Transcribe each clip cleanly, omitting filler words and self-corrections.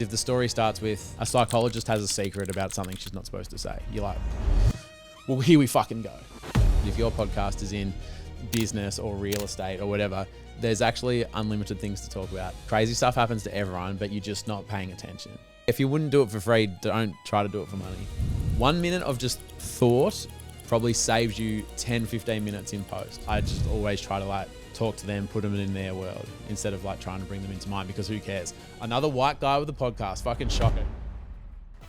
If the story starts with a psychologist has a secret about something she's not supposed to say, you're like, well, here we fucking go. If your podcast is in business or real estate or whatever, there's actually unlimited things to talk about. Crazy stuff happens to everyone, but you're just not paying attention. If you wouldn't do it for free, don't try to do it for money. 1 minute of just thought probably saves you 10, 15 minutes in post. I just always try to talk to them, put them in their world instead of trying to bring them into mine, because who cares? Another white guy with a podcast, fucking shocking.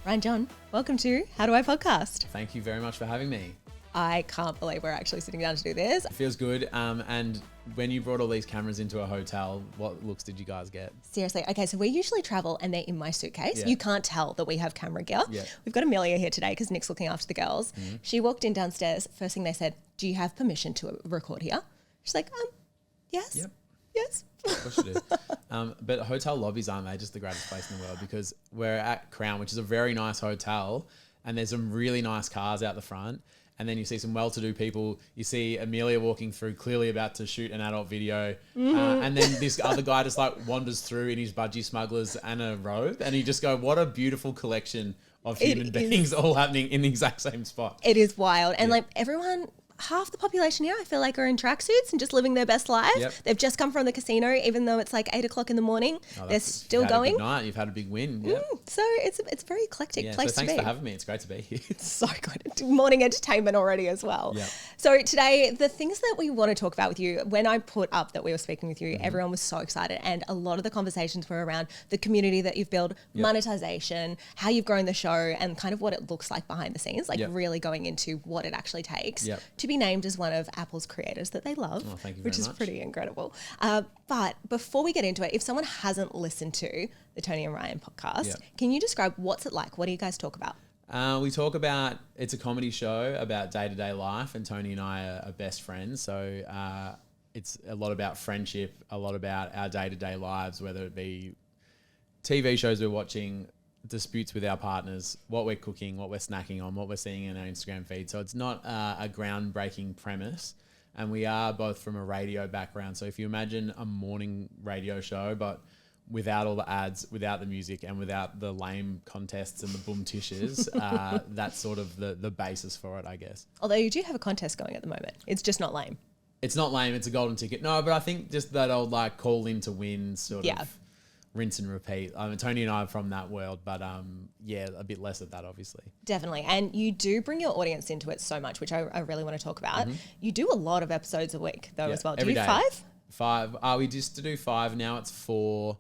Ryan Jon, welcome to How Do I Podcast? Thank you very much for having me. I can't believe we're actually sitting down to do this. It feels good. And when you brought all these cameras into a hotel, what looks did you guys get? Seriously. Okay, so we usually travel and they're in my suitcase. Yeah. You can't tell that we have camera gear. Yeah. We've got Amelia here today because Nick's looking after the girls. Mm-hmm. She walked in downstairs. First thing they said, do you have permission to record here? She's like, yes. Yep. Yes. Of course you do. But hotel lobbies, aren't they just the greatest place in the world? Because we're at Crown, which is a very nice hotel, and there's some really nice cars out the front. And then you see some well-to-do people. You see Amelia walking through, clearly about to shoot an adult video. Mm-hmm. And then this other guy just wanders through in his budgie smugglers and a robe. And you just go, what a beautiful collection of human beings all happening in the exact same spot. It is wild. And everyone, half the population here, I feel like, are in tracksuits and just living their best life. Yep. They've just come from the casino, even though it's 8 o'clock in the morning. They're still going. You've had a good night. You've had a big win. Yep. So it's a very eclectic place to be. Thanks for having me. It's great to be here. It's so good. Morning entertainment already as well. Yep. So today, the things that we want to talk about with you, when I put up that we were speaking with you, everyone was so excited. And a lot of the conversations were around the community that you've built, monetization, how you've grown the show, and kind of what it looks like behind the scenes, really going into what it actually takes to be named as one of Apple's creators that they love, thank you very which is much. pretty incredible. But before we get into it, if someone hasn't listened to the Toni and Ryan podcast, can you describe what's it like? What do you guys talk about? We talk about, it's a comedy show about day-to-day life, and Toni and I are best friends. So it's a lot about friendship, a lot about our day-to-day lives, whether it be TV shows we're watching, disputes with our partners, what we're cooking, what we're snacking on, what we're seeing in our Instagram feed. So it's not a groundbreaking premise. And we are both from a radio background. So if you imagine a morning radio show, but without all the ads, without the music, and without the lame contests and the boom tishes, that's sort of the basis for it, I guess. Although you do have a contest going at the moment. It's just not lame. It's not lame. It's a golden ticket. No, but I think just that old call in to win sort of rinse and repeat. I mean, Toni and I are from that world, but a bit less of that, obviously. Definitely. And you do bring your audience into it so much, which I really want to talk about. Mm-hmm. You do a lot of episodes a week, though, as well. Do you do 5? 5. We used to do 5. Now it's 4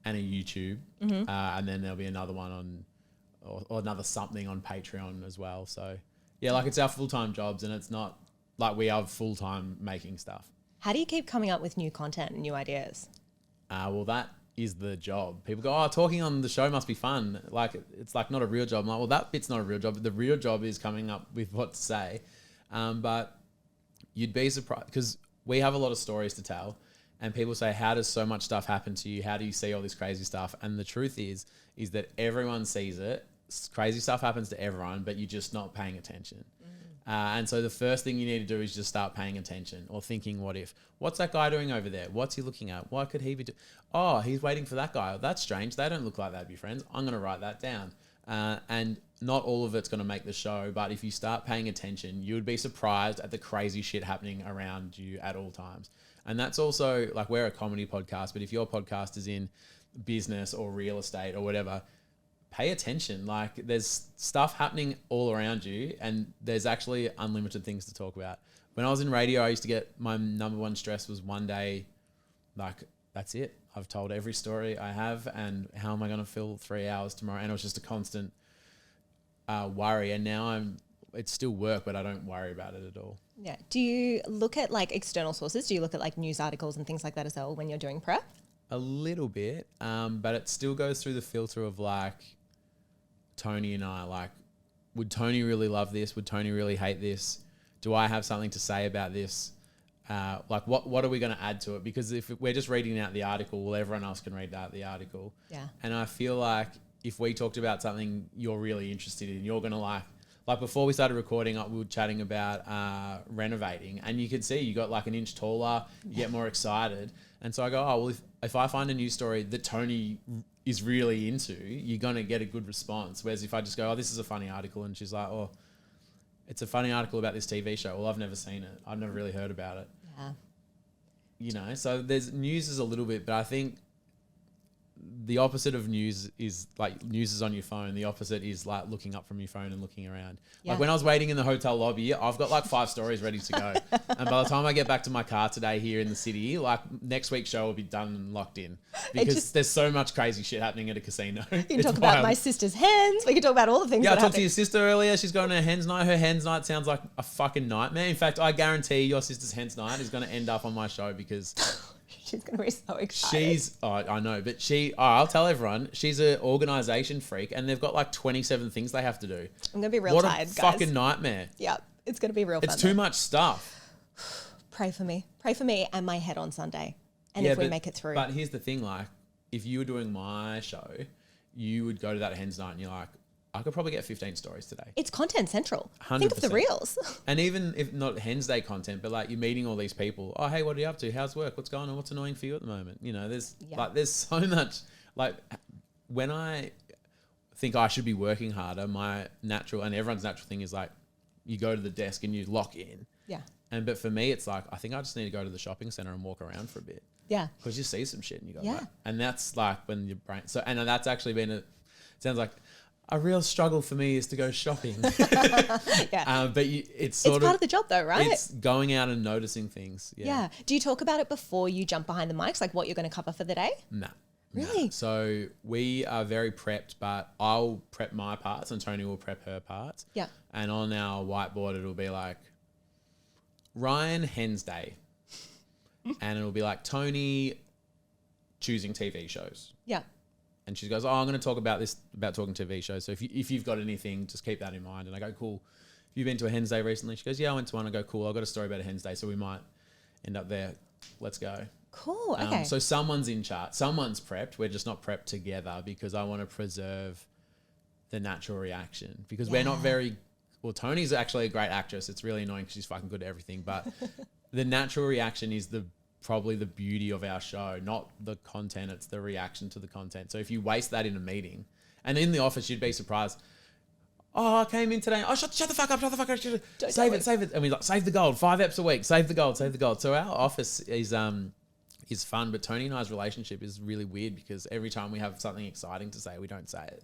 and a YouTube. Mm-hmm. And then there'll be another one on, or another something on Patreon as well. So, it's our full-time jobs, and it's not like we are full-time making stuff. How do you keep coming up with new content and new ideas? That is the job. People go, talking on the show must be fun. It's not a real job. I'm like, well, that bit's not a real job. The real job is coming up with what to say. But you'd be surprised, because we have a lot of stories to tell, and people say, how does so much stuff happen to you? How do you see all this crazy stuff? And the truth is that everyone sees it. Crazy stuff happens to everyone, but you're just not paying attention. And so the first thing you need to do is just start paying attention, or thinking, what if? What's that guy doing over there? What's he looking at? What could he be doing? Oh, he's waiting for that guy. That's strange. They don't look like they'd be friends. I'm going to write that down. And not all of it's going to make the show, but if you start paying attention, you would be surprised at the crazy shit happening around you at all times. And that's also, we're a comedy podcast, but if your podcast is in business or real estate or whatever, pay attention. There's stuff happening all around you, and there's actually unlimited things to talk about. When I was in radio, I used to get, my number one stress was one day, that's it. I've told every story I have, and how am I going to fill 3 hours tomorrow? And it was just a constant worry. And now it's still work, but I don't worry about it at all. Yeah. Do you look at external sources? Do you look at news articles and things like that as well when you're doing prep? A little bit, but it still goes through the filter of Toni and I, would Toni really love this? Would Toni really hate this? Do I have something to say about this? What are we going to add to it? Because if we're just reading out the article, well, everyone else can read out the article. Yeah. And I feel like if we talked about something you're really interested in, you're going to before we started recording, we were chatting about renovating, and you could see you got an inch taller, you get more excited. And so I go, if I find a news story that Toni is really into, you're going to get a good response. Whereas if I just go, oh, this is a funny article, and she's like, oh, it's a funny article about this TV show. Well, I've never seen it. I've never really heard about it. Yeah. You know, so there's news is a little bit, but I think the opposite of news is like news is on your phone. The opposite is like looking up from your phone and looking around. Yeah. Like when I was waiting in the hotel lobby, I've got like 5 stories ready to go. And by the time I get back to my car today here in the city, like next week's show will be done and locked in because there's so much crazy shit happening at a casino. You can talk about my sister's hens. We can talk about all the things. Yeah, that I talked to happen. your sister earlier. She's going to her hens night. Her hens night sounds like a fucking nightmare. In fact, I guarantee your sister's hens night is going to end up on my show because she's going to be so excited. I know, but I'll tell everyone, she's an organisation freak and they've got like 27 things they have to do. I'm going to be real what tired, a guys. fucking nightmare. Yeah, it's going to be real fun. It's too much stuff. Pray for me. Pray for me and my head on Sunday. And if we make it through. But here's the thing, like, if you were doing my show, you would go to that hens night and you're like, I could probably get 15 stories today. It's content central. 100%. Think of the reels. And even if not Hens Day content, but like you're meeting all these people. Oh, hey, what are you up to? How's work? What's going on? What's annoying for you at the moment? You know, there's so much. Like when I think I should be working harder, my natural and everyone's natural thing is like you go to the desk and you lock in. Yeah. But for me, it's like I think I just need to go to the shopping center and walk around for a bit. Yeah. Because you see some shit and you go, yeah. Like, and that's like when your brain. So and that's actually been sounds like. A real struggle for me is to go shopping. Yeah. But it's part of the job though, right? It's going out and noticing things. Yeah. Do you talk about it before you jump behind the mics, like what you're going to cover for the day? Nah. Really? Nah. So we are very prepped, but I'll prep my parts and Toni will prep her parts. Yeah. And on our whiteboard, it'll be like Ryan Hens Day. And it'll be like Toni choosing TV shows. Yeah. And she goes, oh, I'm going to talk about this, about talking TV shows. So if you've got anything, just keep that in mind. And I go, cool. Have you been to a Hens Day recently? She goes, yeah, I went to one. I go, cool. I've got a story about a Hens Day. So we might end up there. Let's go. Cool. Okay. So someone's in charge. Someone's prepped. We're just not prepped together because I want to preserve the natural reaction because we're not very, well, Toni's actually a great actress. It's really annoying because she's fucking good at everything. But the natural reaction is probably the beauty of our show, not the content. It's the reaction to the content. So if you waste that in a meeting and in the office, you'd be surprised. Oh, I came in today. Oh, shut the fuck up. Save it. And we like, save the gold, 5 eps a week. Save the gold. So our office is fun, but Toni and I's relationship is really weird because every time we have something exciting to say, we don't say it.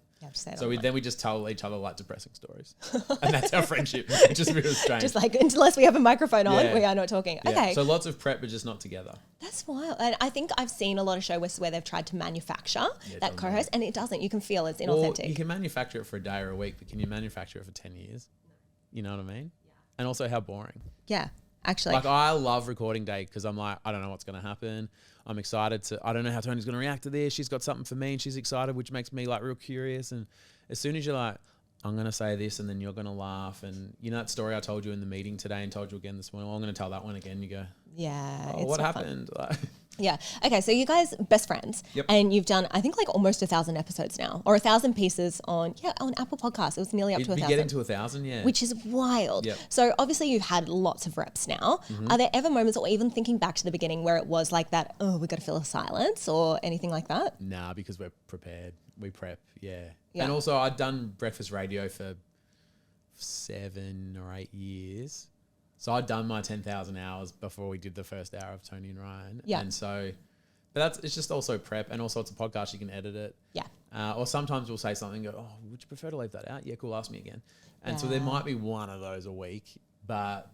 So we just tell each other like depressing stories. And that's our friendship. It's just really strange. Just like, unless we have a microphone on, we are not talking. Yeah. Okay. So lots of prep, but just not together. That's wild. And I think I've seen a lot of shows where they've tried to manufacture that co-host and it doesn't. You can feel it's inauthentic. Or you can manufacture it for a day or a week, but can you manufacture it for 10 years? You know what I mean? Yeah. And also how boring. Yeah, actually. Like I love recording day because I'm like, I don't know what's going to happen. I'm excited I don't know how Toni's going to react to this. She's got something for me and she's excited, which makes me like real curious. And as soon as you're like, I'm going to say this and then you're going to laugh. And you know that story I told you in the meeting today and told you again this morning? Well, I'm going to tell that one again. You go, yeah. Oh, what happened? Like, yeah. Okay. So you guys best friends and you've done, I think like almost 1,000 episodes now or 1,000 pieces on Apple Podcasts. It was nearly up to 1,000. Getting to 1,000. Yeah. Which is wild. Yep. So obviously you've had lots of reps now. Are there ever moments or even thinking back to the beginning where it was like that, oh, we got to fill a silence or anything like that? Nah, because we're prepared. We prep. Yeah. Yeah. And also I'd done breakfast radio for 7 or 8 years. So I'd done my 10,000 hours before we did the first hour of Toni and Ryan. Yeah. And so, but it's just also prep and also it's a podcast, you can edit it. Yeah. Or sometimes we'll say something, go, oh, would you prefer to leave that out? Yeah, cool, ask me again. And so there might be one of those a week, but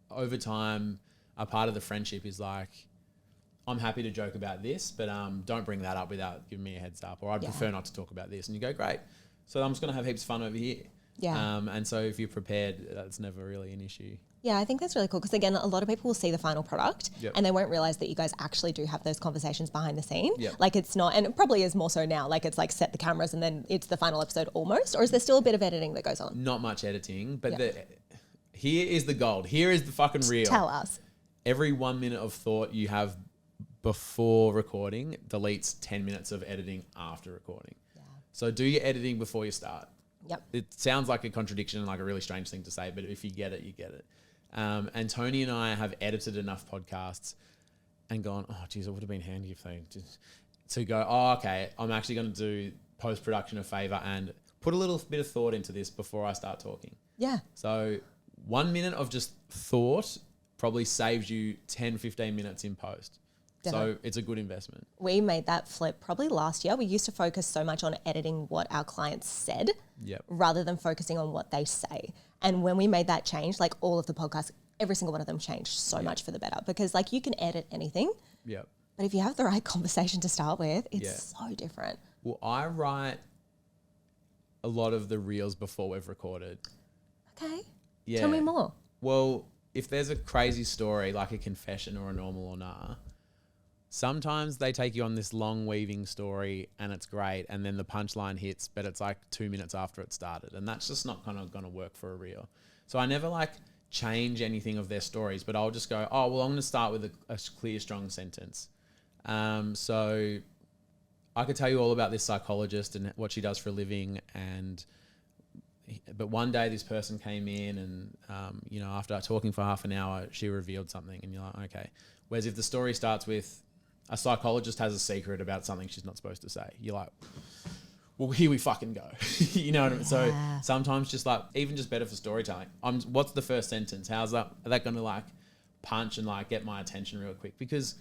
over time, a part of the friendship is like, I'm happy to joke about this, but don't bring that up without giving me a heads up, or I'd prefer not to talk about this. And you go, great. So I'm just going to have heaps of fun over here. Yeah. And so if you're prepared, that's never really an issue. Yeah, I think that's really cool because, again, a lot of people will see the final product and they won't realize that you guys actually do have those conversations behind the scene. Yep. Like it's not, and it probably is more so now, like it's like set the cameras and then it's the final episode almost, or is there still a bit of editing that goes on? Not much editing, but here is the gold. Here is the fucking real. Tell us. Every 1 minute of thought you have before recording deletes 10 minutes of editing after recording. Yeah. So do your editing before you start. Yep. It sounds like a contradiction and like a really strange thing to say, but if you get it, you get it. And Toni and I have edited enough podcasts and gone, oh, geez, it would have been handy if they just to go, oh, okay, I'm actually going to do post-production a favor and put a little bit of thought into this before I start talking. Yeah. So 1 minute of just thought probably saves you 10, 15 minutes in post. Definitely. So it's a good investment. We made that flip probably last year. We used to focus so much on editing what our clients said rather than focusing on what they say. And when we made that change, like all of the podcasts, every single one of them changed so much for the better, because like you can edit anything. Yep. But if you have the right conversation to start with, it's so different. Well, I write a lot of the reels before we've recorded. Okay. Yeah. Tell me more. Well, if there's a crazy story, like a confession or a normal or nah, sometimes they take you on this long weaving story and it's great, and then the punchline hits, but it's like 2 minutes after it started, and that's just not kind of going to work for a reel. So I never like change anything of their stories, but I'll just go, oh, well, I'm going to start with a clear, strong sentence. So I could tell you all about this psychologist and what she does for a living, but one day this person came in and, after talking for half an hour, she revealed something, and you're like, okay. Whereas if the story starts with a psychologist has a secret about something she's not supposed to say, you're like, well, here we fucking go. You know what I mean? So sometimes just like, even just better for storytelling, what's the first sentence? Are that going to like punch and like get my attention real quick? Because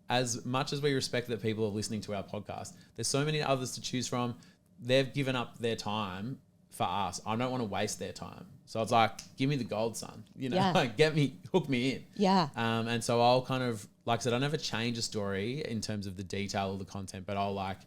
as much as we respect that people are listening to our podcast, there's so many others to choose from. They've given up their time for us. I don't want to waste their time. So it's like, give me the gold, son. Like hook me in. Yeah. And so I'll kind of, like I said, I never change a story in terms of the detail of the content, but I'll like,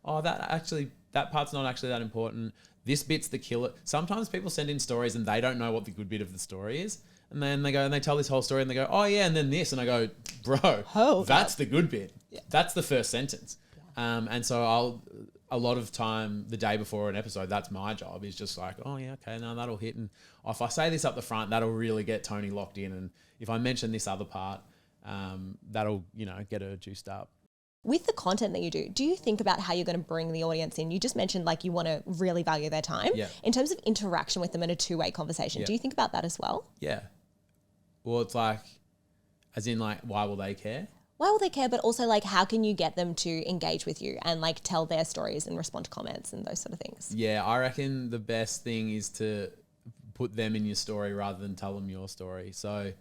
oh, that part's not actually that important. This bit's the killer. Sometimes people send in stories and they don't know what the good bit of the story is. And then they go and they tell this whole story and they go, oh yeah, and then this. And I go, bro, that's the good bit. Yeah. That's the first sentence. Yeah. And so a lot of time the day before an episode, that's my job, is just like, oh yeah, okay, no, that'll hit. And if I say this up the front, that'll really get Toni locked in. And if I mention this other part, that'll, get her juiced up. With the content that you do you think about how you're going to bring the audience in? You just mentioned like you want to really value their time. Yeah. In terms of interaction with them in a two-way conversation, do you think about that as well? Yeah. Well, it's like, as in like, why will they care? Why will they care? But also like, how can you get them to engage with you and like tell their stories and respond to comments and those sort of things? Yeah, I reckon the best thing is to put them in your story rather than tell them your story. So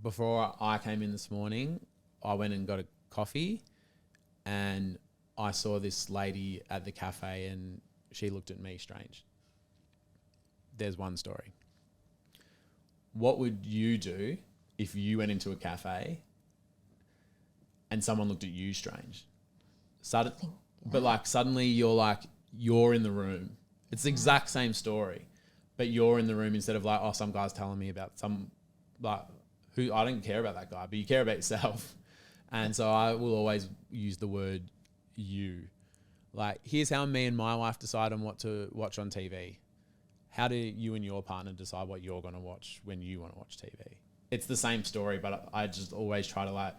before I came in this morning, I went and got a coffee and I saw this lady at the cafe and she looked at me strange. There's one story. What would you do if you went into a cafe and someone looked at you strange? But like suddenly you're in the room. It's the exact same story, but you're in the room instead of like, oh, some guy's telling me about some, like, who, I don't care about that guy, but you care about yourself. And so I will always use the word you. Like, here's how me and my wife decide on what to watch on TV. How do you and your partner decide what you're going to watch when you want to watch TV? It's the same story, but I just always try to like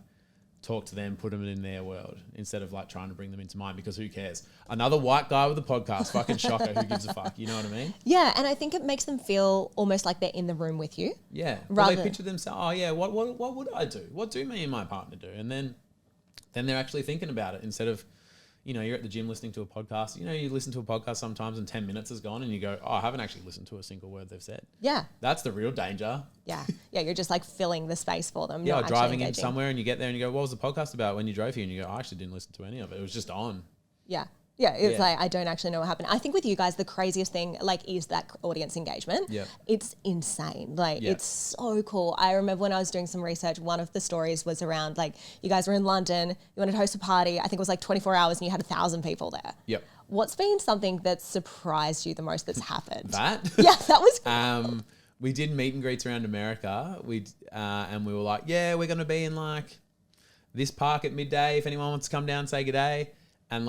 talk to them, put them in their world instead of like trying to bring them into mine, because who cares? Another white guy with a podcast, fucking shocker, who gives a fuck? You know what I mean? Yeah, and I think it makes them feel almost like they're in the room with you. Yeah. Rather, they picture themselves, oh yeah, what would I do? What do me and my partner do? And then they're actually thinking about it instead of, you're at the gym listening to a podcast. You listen to a podcast sometimes and 10 minutes is gone and you go, oh, I haven't actually listened to a single word they've said. Yeah. That's the real danger. Yeah. Yeah, you're just like filling the space for them. Yeah, driving in somewhere and you get there and you go, what was the podcast about when you drove here? And you go, I actually didn't listen to any of it. It was just on. Yeah. Yeah, it's like, I don't actually know what happened. I think with you guys, the craziest thing is that audience engagement. Yeah. It's insane. It's so cool. I remember when I was doing some research, one of the stories was around you guys were in London, you wanted to host a party. I think it was 24 hours and you had 1,000 people there. Yep. What's been something that surprised you the most that's happened? That? Yeah, that was cool. We did meet and greets around America. And we were like, yeah, we're going to be in this park at midday if anyone wants to come down and say good day. And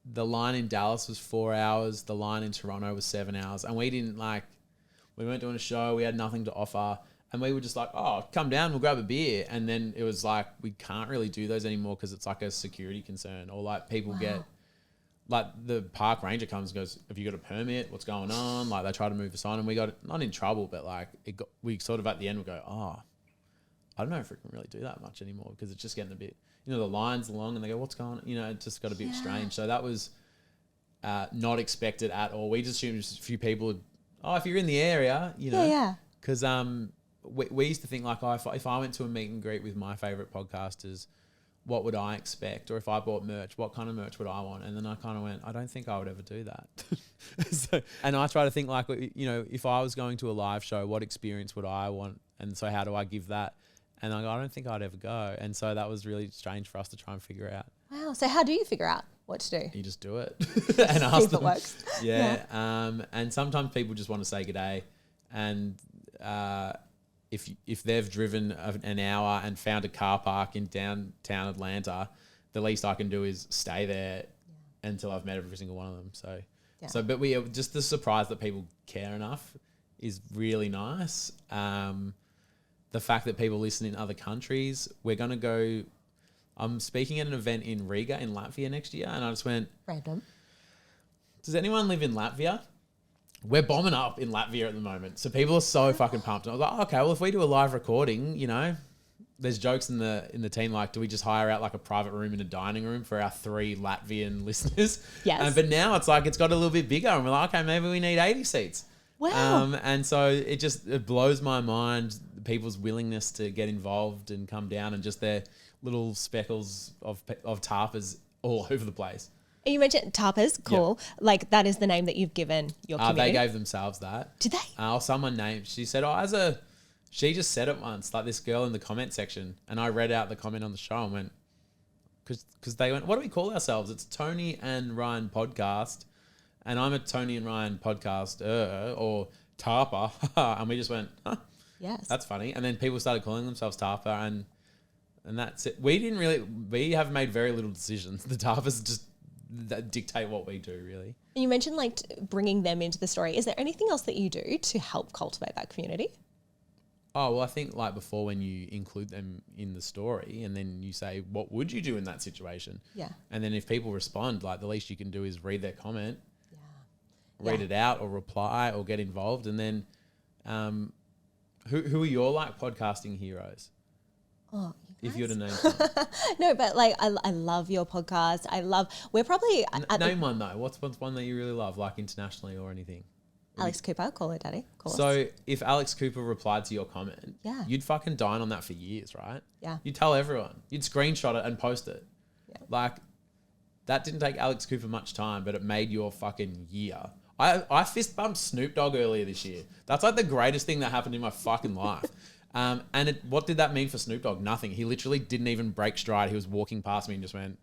the line in Dallas was 4 hours. The line in Toronto was 7 hours. And we didn't we weren't doing a show. We had nothing to offer. And we were just like, oh, come down, we'll grab a beer. And then it was we can't really do those anymore because it's a security concern. Or people get, the park ranger comes and goes, have you got a permit? What's going on? They try to move us on. And we got, not in trouble, but we sort of at the end would go, oh, I don't know if we can really do that much anymore because it's just getting a bit, the line's long and they go, what's going on? It just got a bit strange. So that was not expected at all. We just assumed a few people would, if you're in the area, because we used to think like, if I went to a meet and greet with my favorite podcasters, what would I expect? Or if I bought merch, what kind of merch would I want? And then I kind of went, I don't think I would ever do that. And I try to think like, if I was going to a live show, what experience would I want? And so how do I give that? And I go, I don't think I'd ever go. And so that was really strange for us to try and figure out. Wow. So how do you figure out what to do? You just do it and ask See if them. it works. Yeah. And sometimes people just want to say g'day. And if they've driven an hour and found a car park in downtown Atlanta, the least I can do is stay there until I've met every single one of them. But we just the surprise that people care enough is really nice. The fact that people listen in other countries. We're going to go... I'm speaking at an event in Riga in Latvia next year, and I just went... Random. Does anyone live in Latvia? We're bombing up in Latvia at the moment. So people are so fucking pumped. And I was like, okay, well, if we do a live recording, there's jokes in the team like, do we just hire out like a private room in a dining room for our 3 Latvian listeners? Yes. But now it's like it's got a little bit bigger, and we're like, okay, maybe we need 80 seats. Wow. And so it blows my mind, people's willingness to get involved and come down, and just their little speckles of TARPers all over the place. You mentioned TARPers, cool. Yep. Like that is the name that you've given your community. They gave themselves that. Did they? Someone named, she said, she just said it once, like this girl in the comment section, and I read out the comment on the show and went, because they went, what do we call ourselves? It's Toni and Ryan podcast. And I'm a Toni and Ryan podcast or TARPer. And we just went, yes, that's funny. And then people started calling themselves TARPer, and that's it. We have made very little decisions. The TARPers just dictate what we do, really. You mentioned like bringing them into the story. Is there anything else that you do to help cultivate that community? Oh, well, I think like before, when you include them in the story and then you say, what would you do in that situation? Yeah. And then if people respond, like the least you can do is read their comment. Read it out or reply or get involved. And then who are your like podcasting heroes? Oh, if you were to name some. No, but like I love your podcast. We're probably name one though. What's one that you really love, like internationally or anything? Alex Cooper, call her daddy. So if Alex Cooper replied to your comment, yeah, you'd fucking dine on that for years, right? Yeah. You'd tell everyone. You'd screenshot it and post it. Yeah. Like that didn't take Alex Cooper much time, but it made your fucking year. I fist bumped Snoop Dogg earlier this year. That's like the greatest thing that happened in my fucking life. What did that mean for Snoop Dogg? Nothing. He literally didn't even break stride. He was walking past me and just went,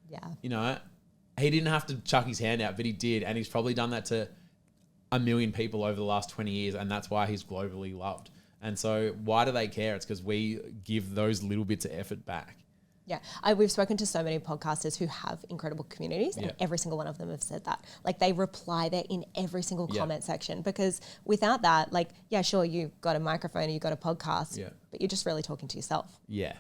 yeah. He didn't have to chuck his hand out, but he did. And he's probably done that to 1 million people over the last 20 years. And that's why he's globally loved. And so why do they care? It's because we give those little bits of effort back. Yeah, we've spoken to so many podcasters who have incredible communities, and every single one of them have said that. Like they reply there in every single comment section, because without that, like, yeah, sure, you got a microphone, you got a podcast, but you're just really talking to yourself. Yeah.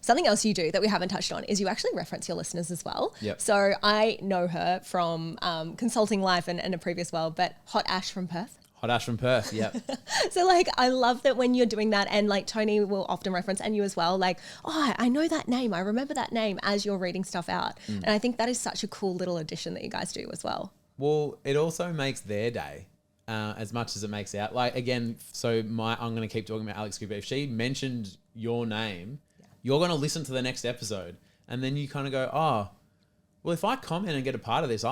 Something else you do that we haven't touched on is you actually reference your listeners as well. Yep. So I know her from Consulting Life and a previous world, but Hot Ash from Perth. Hot Ash from Perth, yep. So like, I love that when you're doing that, and like Toni will often reference, and you as well, like, oh, I know that name. I remember that name as you're reading stuff out. And I think that is such a cool little addition that you guys do as well. Well, it also makes their day as much as it makes out. Like, again, so I'm going to keep talking about Alex Cooper. If she mentioned your name, you're going to listen to the next episode. And then you kind of go, oh, well, if I comment and get a part of this,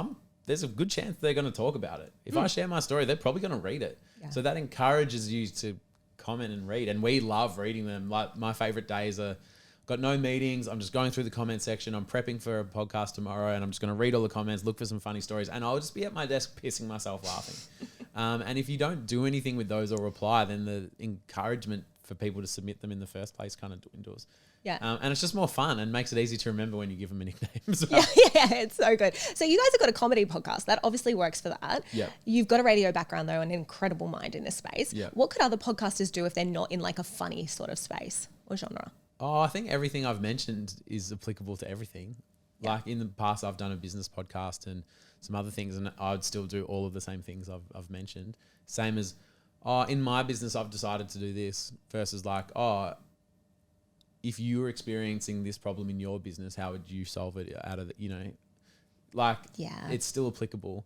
there's a good chance they're going to talk about it. If I share my story, they're probably going to read it. Yeah. So that encourages you to comment and read. And we love reading them. Like my favorite days are, got no meetings. I'm just going through the comment section. I'm prepping for a podcast tomorrow, and I'm just going to read all the comments, look for some funny stories, and I'll just be at my desk pissing myself laughing. And if you don't do anything with those or reply, then the encouragement for people to submit them in the first place kind of dwindles. Yeah. And it's just more fun and makes it easy to remember when you give them a nickname as well. Yeah, it's so good. So you guys have got a comedy podcast. That obviously works for that. Yeah. You've got a radio background, though, and an incredible mind in this space. Yeah. What could other podcasters do if they're not in like a funny sort of space or genre? Oh, I think everything I've mentioned is applicable to everything. Yeah. Like in the past, I've done a business podcast and some other things, and I'd still do all of the same things I've mentioned. Same as oh, in my business, I've decided to do this, versus like, oh, if you were experiencing this problem in your business, how would you solve it out of the, like, it's still applicable.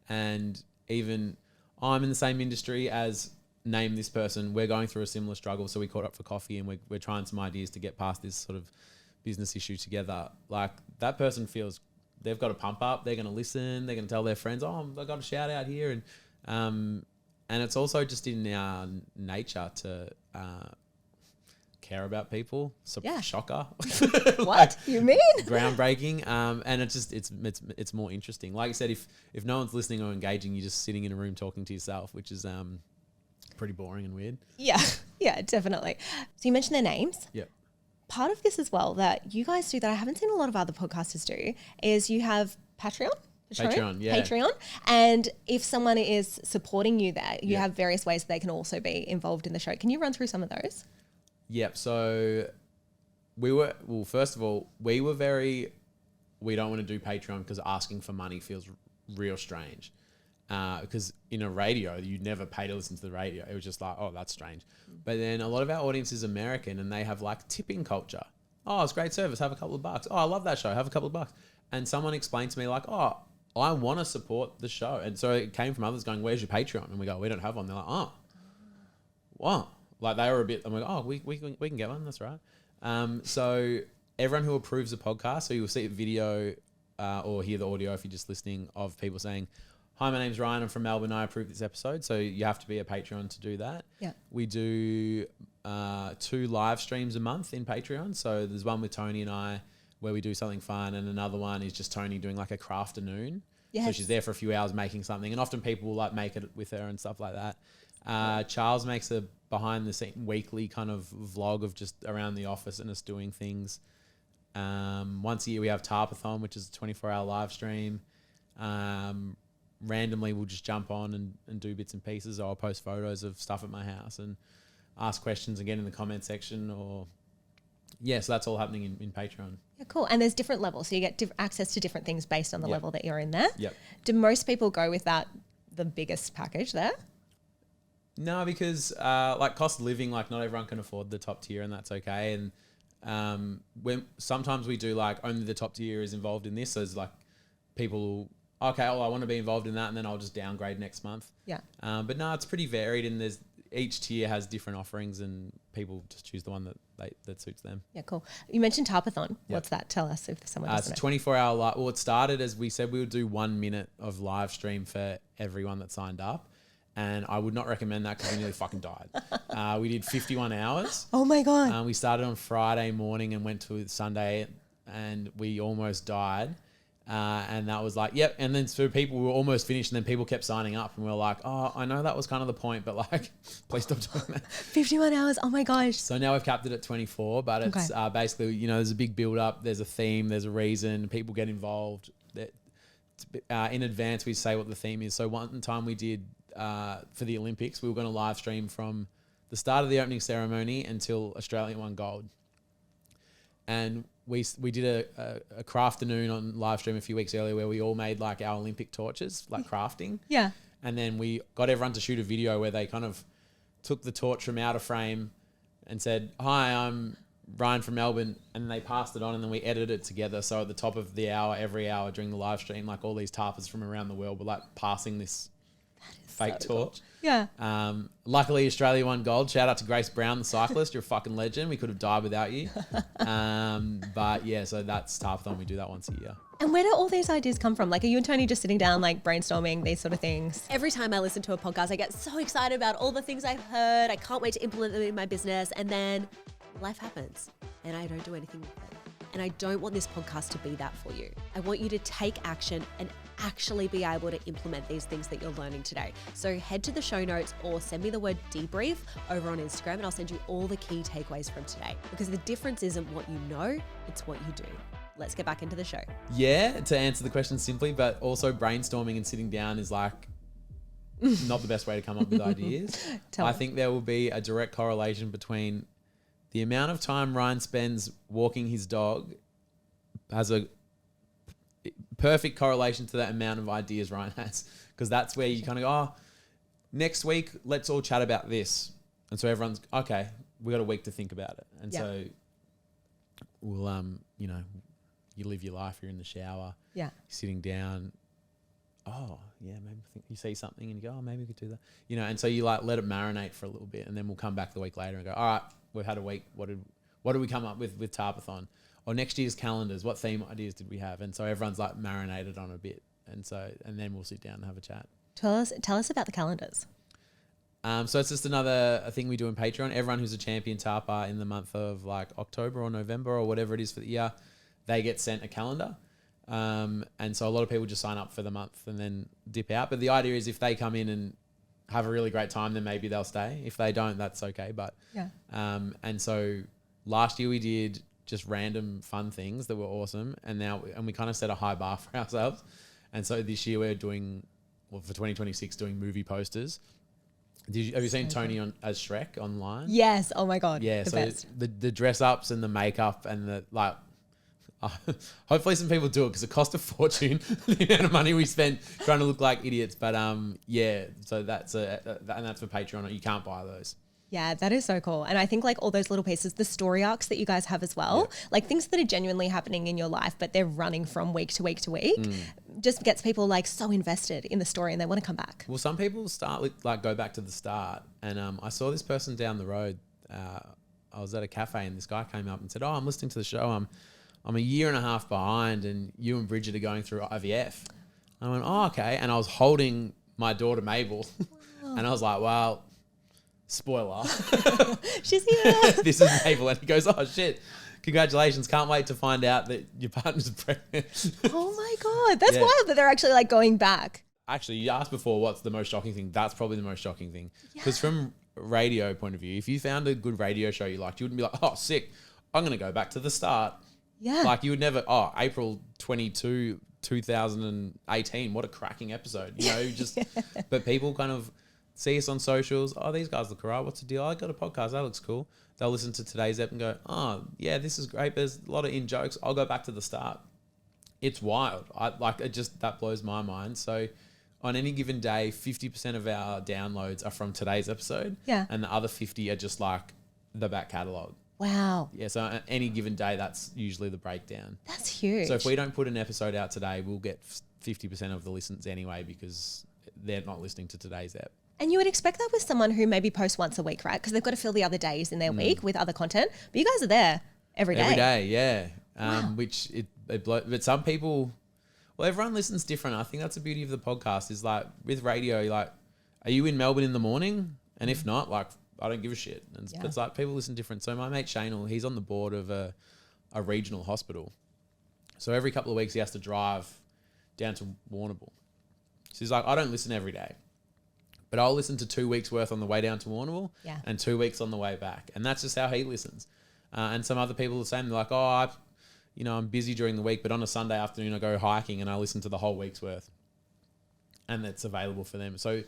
And even I'm in the same industry as name this person. We're going through a similar struggle. So we caught up for coffee and we're trying some ideas to get past this sort of business issue together. Like, that person feels they've got a pump up. They're going to listen. They're going to tell their friends, oh, I got a shout out here. And it's also just in our nature to care about people. So shocker. What you mean? Groundbreaking. And it's more interesting. Like I said, if no one's listening or engaging, you're just sitting in a room talking to yourself, which is pretty boring and weird. Yeah, definitely. So you mentioned their names. Yep. Part of this as well that you guys do that I haven't seen a lot of other podcasters do is you have Patreon. Patreon. And if someone is supporting you there, you have various ways they can also be involved in the show. Can you run through some of those? Yep. So first of all, we don't want to do Patreon because asking for money feels real strange. Because in a radio, you'd never pay to listen to the radio. It was just like, oh, that's strange. But then a lot of our audience is American and they have like tipping culture. Oh, it's great service. Have a couple of bucks. Oh, I love that show. Have a couple of bucks. And someone explained to me like, oh, I want to support the show. And so it came from others going, where's your Patreon? And we go, we don't have one. They're like, oh, what? Like they were a bit, I'm like, oh, we can get one. That's right. So everyone who approves the podcast, so you'll see a video or hear the audio if you're just listening of people saying, hi, my name's Ryan. I'm from Melbourne. I approve this episode. So you have to be a Patreon to do that. Yeah. We do 2 live streams a month in Patreon. So there's one with Toni and I where we do something fun, and another one is just Toni doing like a crafternoon. Yes. So she's there for a few hours making something, and often people will like make it with her and stuff like that. Charles makes a behind the scene weekly kind of vlog of just around the office and us doing things. Once a year we have TARPathon, which is a 24-hour live stream. Randomly we'll just jump on and do bits and pieces, or I'll post photos of stuff at my house and ask questions again in the comment section, or so that's all happening in Patreon. Yeah, cool. And there's different levels, so you get access to different things based on the level that you're in there. Yep. Do most people go with the biggest package there? No, because like cost of living, like not everyone can afford the top tier, and that's okay. And when sometimes we do like only the top tier is involved in this, so it's like people, okay, well, I want to be involved in that, and then I'll just downgrade next month. Yeah. But no, it's pretty varied, and each tier has different offerings, and people just choose the one that suits them. Yeah, cool. You mentioned TARPathon. What's that? Tell us if someone doesn't know. It's a 24-hour live. Well, it started as we said we would do 1 minute of live stream for everyone that signed up. And I would not recommend that because we nearly fucking died. We did 51 hours. Oh my God. We started on Friday morning and went to Sunday, and we almost died. And that was like, yep. And then for people, we were almost finished, and then people kept signing up, and we were like, oh, I know that was kind of the point, but like, please stop doing that. 51 hours. Oh my gosh. So now we've capped it at 24, but it's basically, there's a big build up. There's a theme. There's a reason. People get involved. In advance, we say what the theme is. So one time we did, for the Olympics, we were going to live stream from the start of the opening ceremony until Australia won gold. And we did a crafternoon on live stream a few weeks earlier where we all made like our Olympic torches, like crafting. Yeah. And then we got everyone to shoot a video where they kind of took the torch from out of frame and said, hi, I'm Ryan from Melbourne. And then they passed it on, and then we edited it together. So at the top of the hour, every hour during the live stream, like all these TARPers from around the world were like passing this fake torch. Cool. Yeah. Luckily, Australia won gold. Shout out to Grace Brown, the cyclist. You're a fucking legend. We could have died without you. But yeah, so that's TARPathon. We do that once a year. And where do all these ideas come from? Like, are you and Toni just sitting down, like brainstorming these sort of things? Every time I listen to a podcast, I get so excited about all the things I've heard. I can't wait to implement them in my business. And then life happens and I don't do anything with it. And I don't want this podcast to be that for you. I want you to take action and actually be able to implement these things that you're learning today. So head to the show notes or send me the word debrief over on Instagram, and I'll send you all the key takeaways from today, because the difference isn't what you know, it's what you do. Let's get back into the show. Yeah, to answer the question simply, but also brainstorming and sitting down is like not the best way to come up with ideas. I think there will be a direct correlation between the amount of time Ryan spends walking his dog has a perfect correlation to that amount of ideas Ryan has, because that's where you kind of go, oh, next week, let's all chat about this. And so everyone's, okay, we got a week to think about it. And so we'll, you know, you live your life, you're in the shower, sitting down. Oh, yeah, maybe you see something and you go, oh, maybe we could do that. You know, and so you like let it marinate for a little bit, and then we'll come back the week later and go, all right, we've had a week. What did we come up with Tarpathon? Or next year's calendars, what theme ideas did we have? And so everyone's like marinated on a bit. And then we'll sit down and have a chat. Tell us about the calendars. So it's just another thing we do in Patreon. Everyone who's a champion Tarper in the month of like October or November or whatever it is for the year, they get sent a calendar. And so a lot of people just sign up for the month and then dip out. But the idea is if they come in and have a really great time, then maybe they'll stay. If they don't, that's okay. But and so last year we did just random fun things that were awesome, and we kind of set a high bar for ourselves. And so this year we're doing, for 2026, doing movie posters. Have you seen Toni as Shrek online? Yes. Oh my God. Yeah. The best. The dress ups and the makeup and the like. Hopefully some people do it because it cost a fortune, the amount of money we spent trying to look like idiots. But so that's and that's for Patreon. You can't buy those. Yeah, that is so cool. And I think like all those little pieces, the story arcs that you guys have as well, like things that are genuinely happening in your life, but they're running from week to week to week, just gets people like so invested in the story and they want to come back. Well, some people start with like go back to the start. And I saw this person down the road. I was at a cafe and this guy came up and said, oh, I'm listening to the show. I'm a year and a half behind and you and Bridget are going through IVF. I went, oh, okay. And I was holding my daughter Mabel and I was like, well, spoiler. She's here. This is Mabel. And he goes, oh shit, congratulations. Can't wait to find out that your partner's pregnant. Oh my God. That's wild that they're actually like going back. Actually, you asked before what's the most shocking thing. That's probably the most shocking thing. Because from radio point of view, if you found a good radio show you liked, you wouldn't be like, oh, sick, I'm going to go back to the start. Yeah. Like you would never, April 22, 2018, what a cracking episode. You know, just, but people kind of see us on socials. Oh, these guys look all right. What's the deal? I got a podcast. That looks cool. They'll listen to today's ep and go, oh, yeah, this is great. There's a lot of in-jokes. I'll go back to the start. It's wild. That blows my mind. So on any given day, 50% of our downloads are from today's episode. Yeah. And the other 50 are just like the back catalogue. Wow. Yeah, so on any given day, that's usually the breakdown. That's huge. So if we don't put an episode out today, we'll get 50% of the listens anyway because they're not listening to today's ep. And you would expect that with someone who maybe posts once a week, right? Because they've got to fill the other days in their week with other content. But you guys are there every day. Every day, yeah. Which but some people, well, everyone listens different. I think that's the beauty of the podcast is like with radio, like, are you in Melbourne in the morning? And if not, like, I don't give a shit. And it's like people listen different. So my mate Shanel, he's on the board of a regional hospital. So every couple of weeks he has to drive down to Warrnambool. So he's like, I don't listen every day, but I'll listen to 2 weeks worth on the way down to Warrnambool and 2 weeks on the way back. And that's just how he listens. And some other people are the same. They're like, oh, I'm busy during the week, but on a Sunday afternoon I go hiking and I listen to the whole week's worth. And it's available for them. So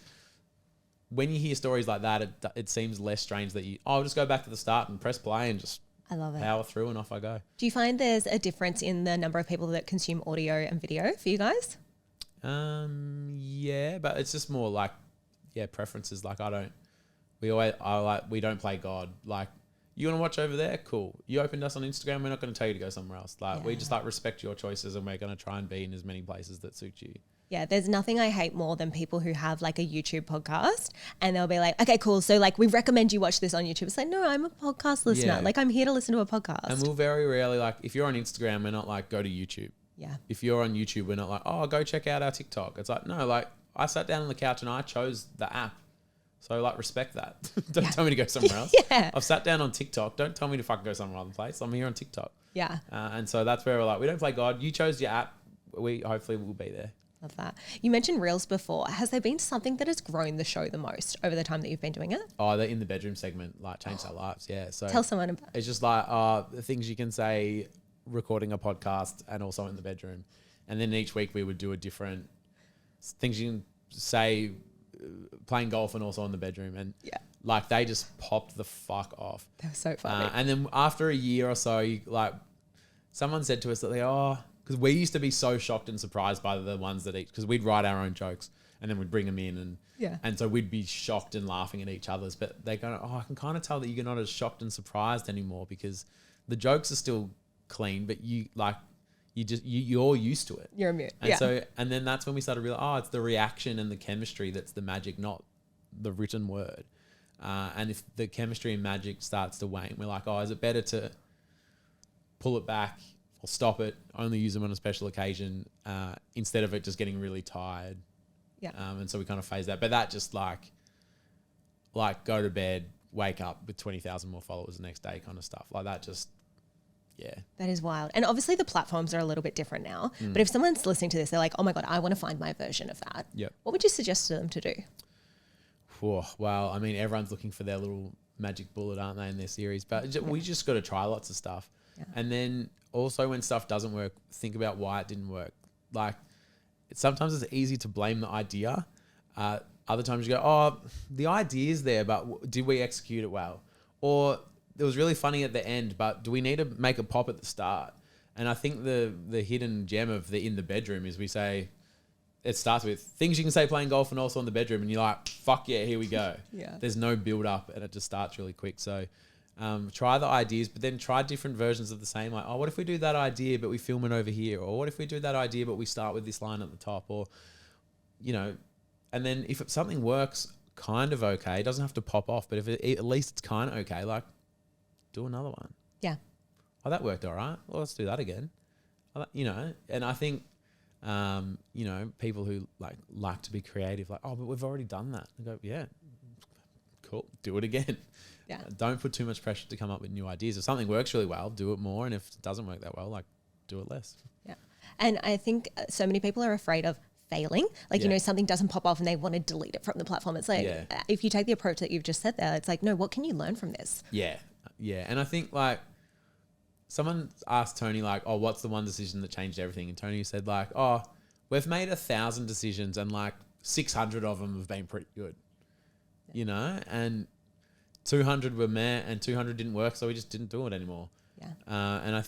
when you hear stories like that, it seems less strange that I'll just go back to the start and press play and just I love it. Power through and off I go. Do you find there's a difference in the number of people that consume audio and video for you guys? Yeah, but it's just more like, preferences. Like we don't play God. Like, you want to watch over there? Cool. You opened us on Instagram. We're not going to tell you to go somewhere else. Like we just respect your choices and we're going to try and be in as many places that suit you. Yeah, there's nothing I hate more than people who have like a YouTube podcast and they'll be like, okay, cool. So like we recommend you watch this on YouTube. It's like, no, I'm a podcast listener. Yeah. Like I'm here to listen to a podcast. And we'll very rarely, like if you're on Instagram, we're not like, go to YouTube. Yeah. If you're on YouTube, we're not like, oh, go check out our TikTok. It's like, no, like I sat down on the couch and I chose the app. So like respect that. Don't tell me to go somewhere else. Yeah. I've sat down on TikTok. Don't tell me to fucking go somewhere other place. I'm here on TikTok. Yeah. And so that's where we're like, we don't play God. You chose your app. We hopefully will be there. Love that. You mentioned Reels before. Has there been something that has grown the show the most over the time that you've been doing it? Oh, the in the bedroom segment, like changed our lives. Yeah. So tell someone about it. It's just like the things you can say recording a podcast and also in the bedroom. And then each week we would do a different things you can say playing golf and also in the bedroom. And like they just popped the fuck off. That was so funny. And then after a year or so, like someone said to us that because because we used to be so shocked and surprised by the ones that because we'd write our own jokes and then we'd bring them in and so we'd be shocked and laughing at each other's, but they go, I can kind of tell that you're not as shocked and surprised anymore because the jokes are still clean, but you're used to it. You're immune. And and then that's when we started to realize, it's the reaction and the chemistry that's the magic, not the written word. And if the chemistry and magic starts to wane, we're like, is it better to pull it back or stop it, only use them on a special occasion, instead of it just getting really tired. Yeah. And so we kind of phase that. But that just like go to bed, wake up with 20,000 more followers the next day kind of stuff. Like that just, yeah. That is wild. And obviously the platforms are a little bit different now. But if someone's listening to this, they're like, oh my God, I want to find my version of that. Yep. What would you suggest to them to do? Well, I mean, everyone's looking for their little magic bullet, aren't they, in their series? But we just got to try lots of stuff. Yeah. And then also when stuff doesn't work, think about why it didn't work. Like sometimes it's easy to blame the idea. Other times you go, the idea is there, but did we execute it well? Or it was really funny at the end, but do we need to make a pop at the start? And I think the hidden gem of the in the bedroom is we say, it starts with things you can say playing golf and also in the bedroom, and you're like, fuck yeah, here we go. Yeah. There's no build up and it just starts really quick. So try the ideas, but then try different versions of the same. Like, what if we do that idea, but we film it over here? Or what if we do that idea, but we start with this line at the top? Or, and then if something works kind of okay, it doesn't have to pop off, but if at least it's kind of okay, like do another one. Yeah. That worked all right. Well, let's do that again. And I think, people who like to be creative, but we've already done that. I go, yeah, cool. Do it again. Yeah. Don't put too much pressure to come up with new ideas. If something works really well, do it more. And if it doesn't work that well, do it less. Yeah. And I think so many people are afraid of failing. Something doesn't pop off and they want to delete it from the platform. It's like, if you take the approach that you've just said there, it's like, no, what can you learn from this? Yeah. Yeah. And I think someone asked Toni, what's the one decision that changed everything? And Toni said we've made 1,000 decisions and 600 of them have been pretty good, and 200 were meh and 200 didn't work. So we just didn't do it anymore. Yeah. And I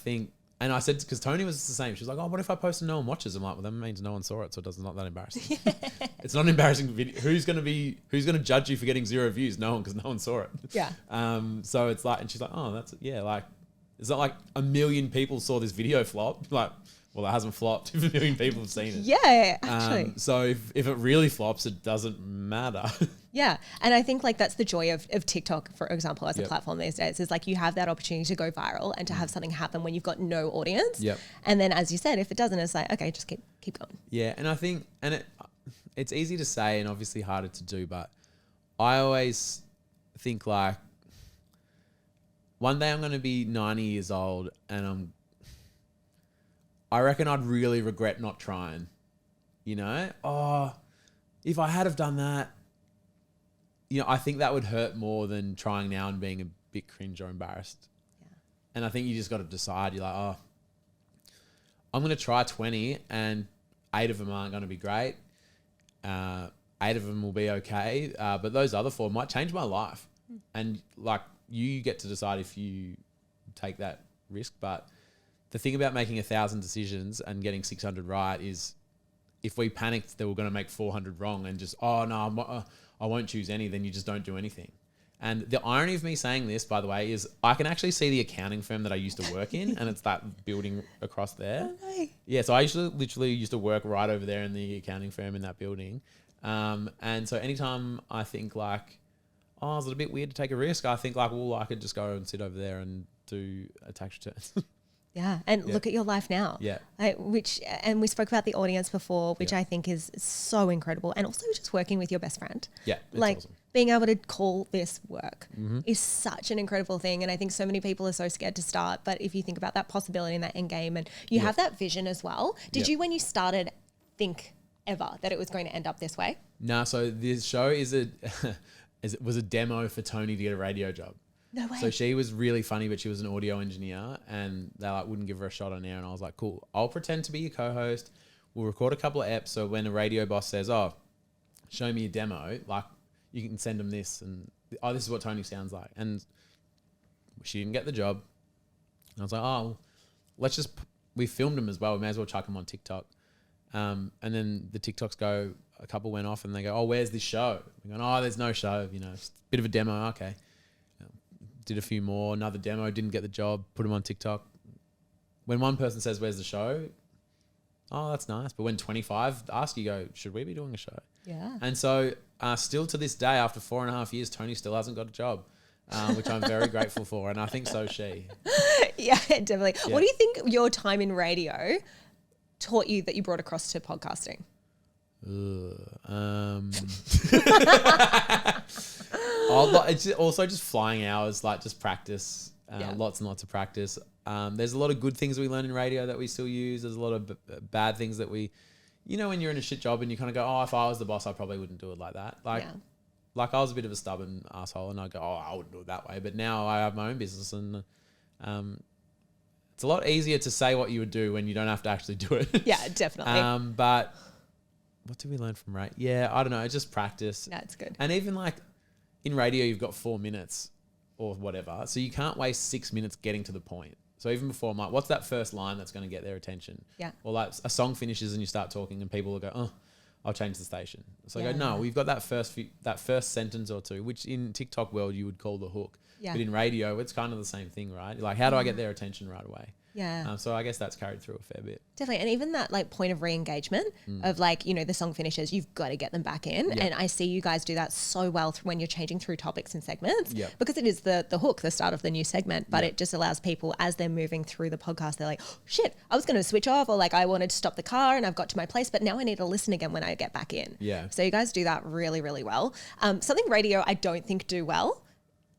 said, because Toni was the same. She was like, what if I post and no one watches? I'm like, well, that means no one saw it. So it's not that embarrassing. It's not an embarrassing video. Who's going to judge you for getting 0 views? No one, because no one saw it. Yeah. So it's and she's like, that's, yeah, it's not like 1 million people saw this video flop. Well, it hasn't flopped if 1 million people have seen it. Yeah, actually. So if it really flops, it doesn't matter. Yeah. And I think that's the joy of TikTok, for example, as a platform these days, is you have that opportunity to go viral and to have something happen when you've got no audience. Yep. And then, as you said, if it doesn't, it's like, okay, just keep going. Yeah. And I think, it's easy to say and obviously harder to do, but I always think one day I'm going to be 90 years old and I reckon I'd really regret not trying, if I had have done that, I think that would hurt more than trying now and being a bit cringe or embarrassed. Yeah. And I think you just got to decide, you're like, I'm going to try 20 and 8 of them aren't going to be great. 8 of them will be okay. But those other 4 might change my life. And you get to decide if you take that risk. But the thing about making 1,000 decisions and getting 600 right is if we panicked that we're going to make 400 wrong and just, I won't choose any, then you just don't do anything. And the irony of me saying this, by the way, is I can actually see the accounting firm that I used to work in and it's that building across there. Okay. Yeah, so I literally used to work right over there in the accounting firm in that building. And so anytime I think is it a bit weird to take a risk? I think I could just go and sit over there and do a tax return. Yeah. And look at your life now. Yeah. And we spoke about the audience before, which I think is so incredible. And also just working with your best friend. Yeah. Awesome. Being able to call this work is such an incredible thing. And I think so many people are so scared to start. But if you think about that possibility and that end game and you have that vision as well, did you, when you started, think ever that it was going to end up this way? No. So this show was a demo for Toni to get a radio job. No way. So she was really funny, but she was an audio engineer and they wouldn't give her a shot on air. And I was like, cool, I'll pretend to be your co-host. We'll record a couple of eps. So when a radio boss says, show me a demo, you can send them this and this is what Toni sounds like. And she didn't get the job. And I was like, let's just we filmed them as well. We may as well chuck them on TikTok. And then the TikToks go, a couple went off and they go, oh, where's this show? We're going, oh, there's no show, you know, it's a bit of a demo. Okay. Did a few more, another demo, didn't get the job, put them on TikTok. When one person says, where's the show? Oh, that's nice. But when 25 ask, you go, should we be doing a show? Yeah. And so still to this day, after 4.5 years, Toni still hasn't got a job, which I'm very grateful for. And I think so she. Yeah, definitely. Yeah. What do you think your time in radio taught you that you brought across to podcasting? It's also just flying hours, like just practice, lots and lots of practice. There's a lot of good things we learn in radio that we still use. There's a lot of bad things that we, you know, when you're in a shit job and you kind of go, oh, if I was the boss, I probably wouldn't do it like that. Like I was a bit of a stubborn asshole and I go, oh, I wouldn't do it that way. But now I have my own business and it's a lot easier to say what you would do when you don't have to actually do it. Yeah, definitely. But what did we learn from radio? Yeah, I don't know. It's just practice. That's good. And even like in radio, you've got 4 minutes or whatever. So you can't waste 6 minutes getting to the point. So even before, I'm like, what's that first line that's going to get their attention? Yeah. Or like a song finishes and you start talking and people will go, oh, I'll change the station. So I go, no, we've got that first sentence or two, which in TikTok world you would call the hook. Yeah. But in radio, it's kind of the same thing, right? Like, how do I get their attention right away? Yeah. So I guess that's carried through a fair bit. Definitely. And even that like point of re-engagement of like, you know, the song finishes, you've got to get them back in. Yep. And I see you guys do that so well when you're changing through topics and segments because it is the hook, the start of the new segment, but it just allows people as they're moving through the podcast, they're like, oh, shit, I was going to switch off or like I wanted to stop the car and I've got to my place, but now I need to listen again when I get back in. Yeah. So you guys do that really, really well. Something radio I don't think do well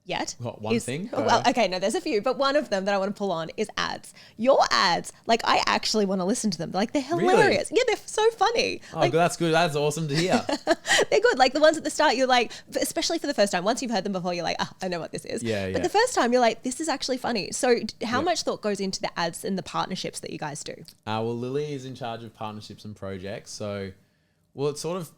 yet. What, one thing? Well, okay, no, there's a few, but one of them that I want to pull on is ads. Your ads, like I actually want to listen to them. Like they're hilarious. Really? Yeah, they're so funny. Oh, like, that's good. That's awesome to hear. They're good. Like the ones at the start, you're like, especially for the first time, once you've heard them before, you're like, oh, I know what this is. Yeah, But the first time you're like, this is actually funny. So how much thought goes into the ads and the partnerships that you guys do? Well, Lily is in charge of partnerships and projects. So, well, it's sort of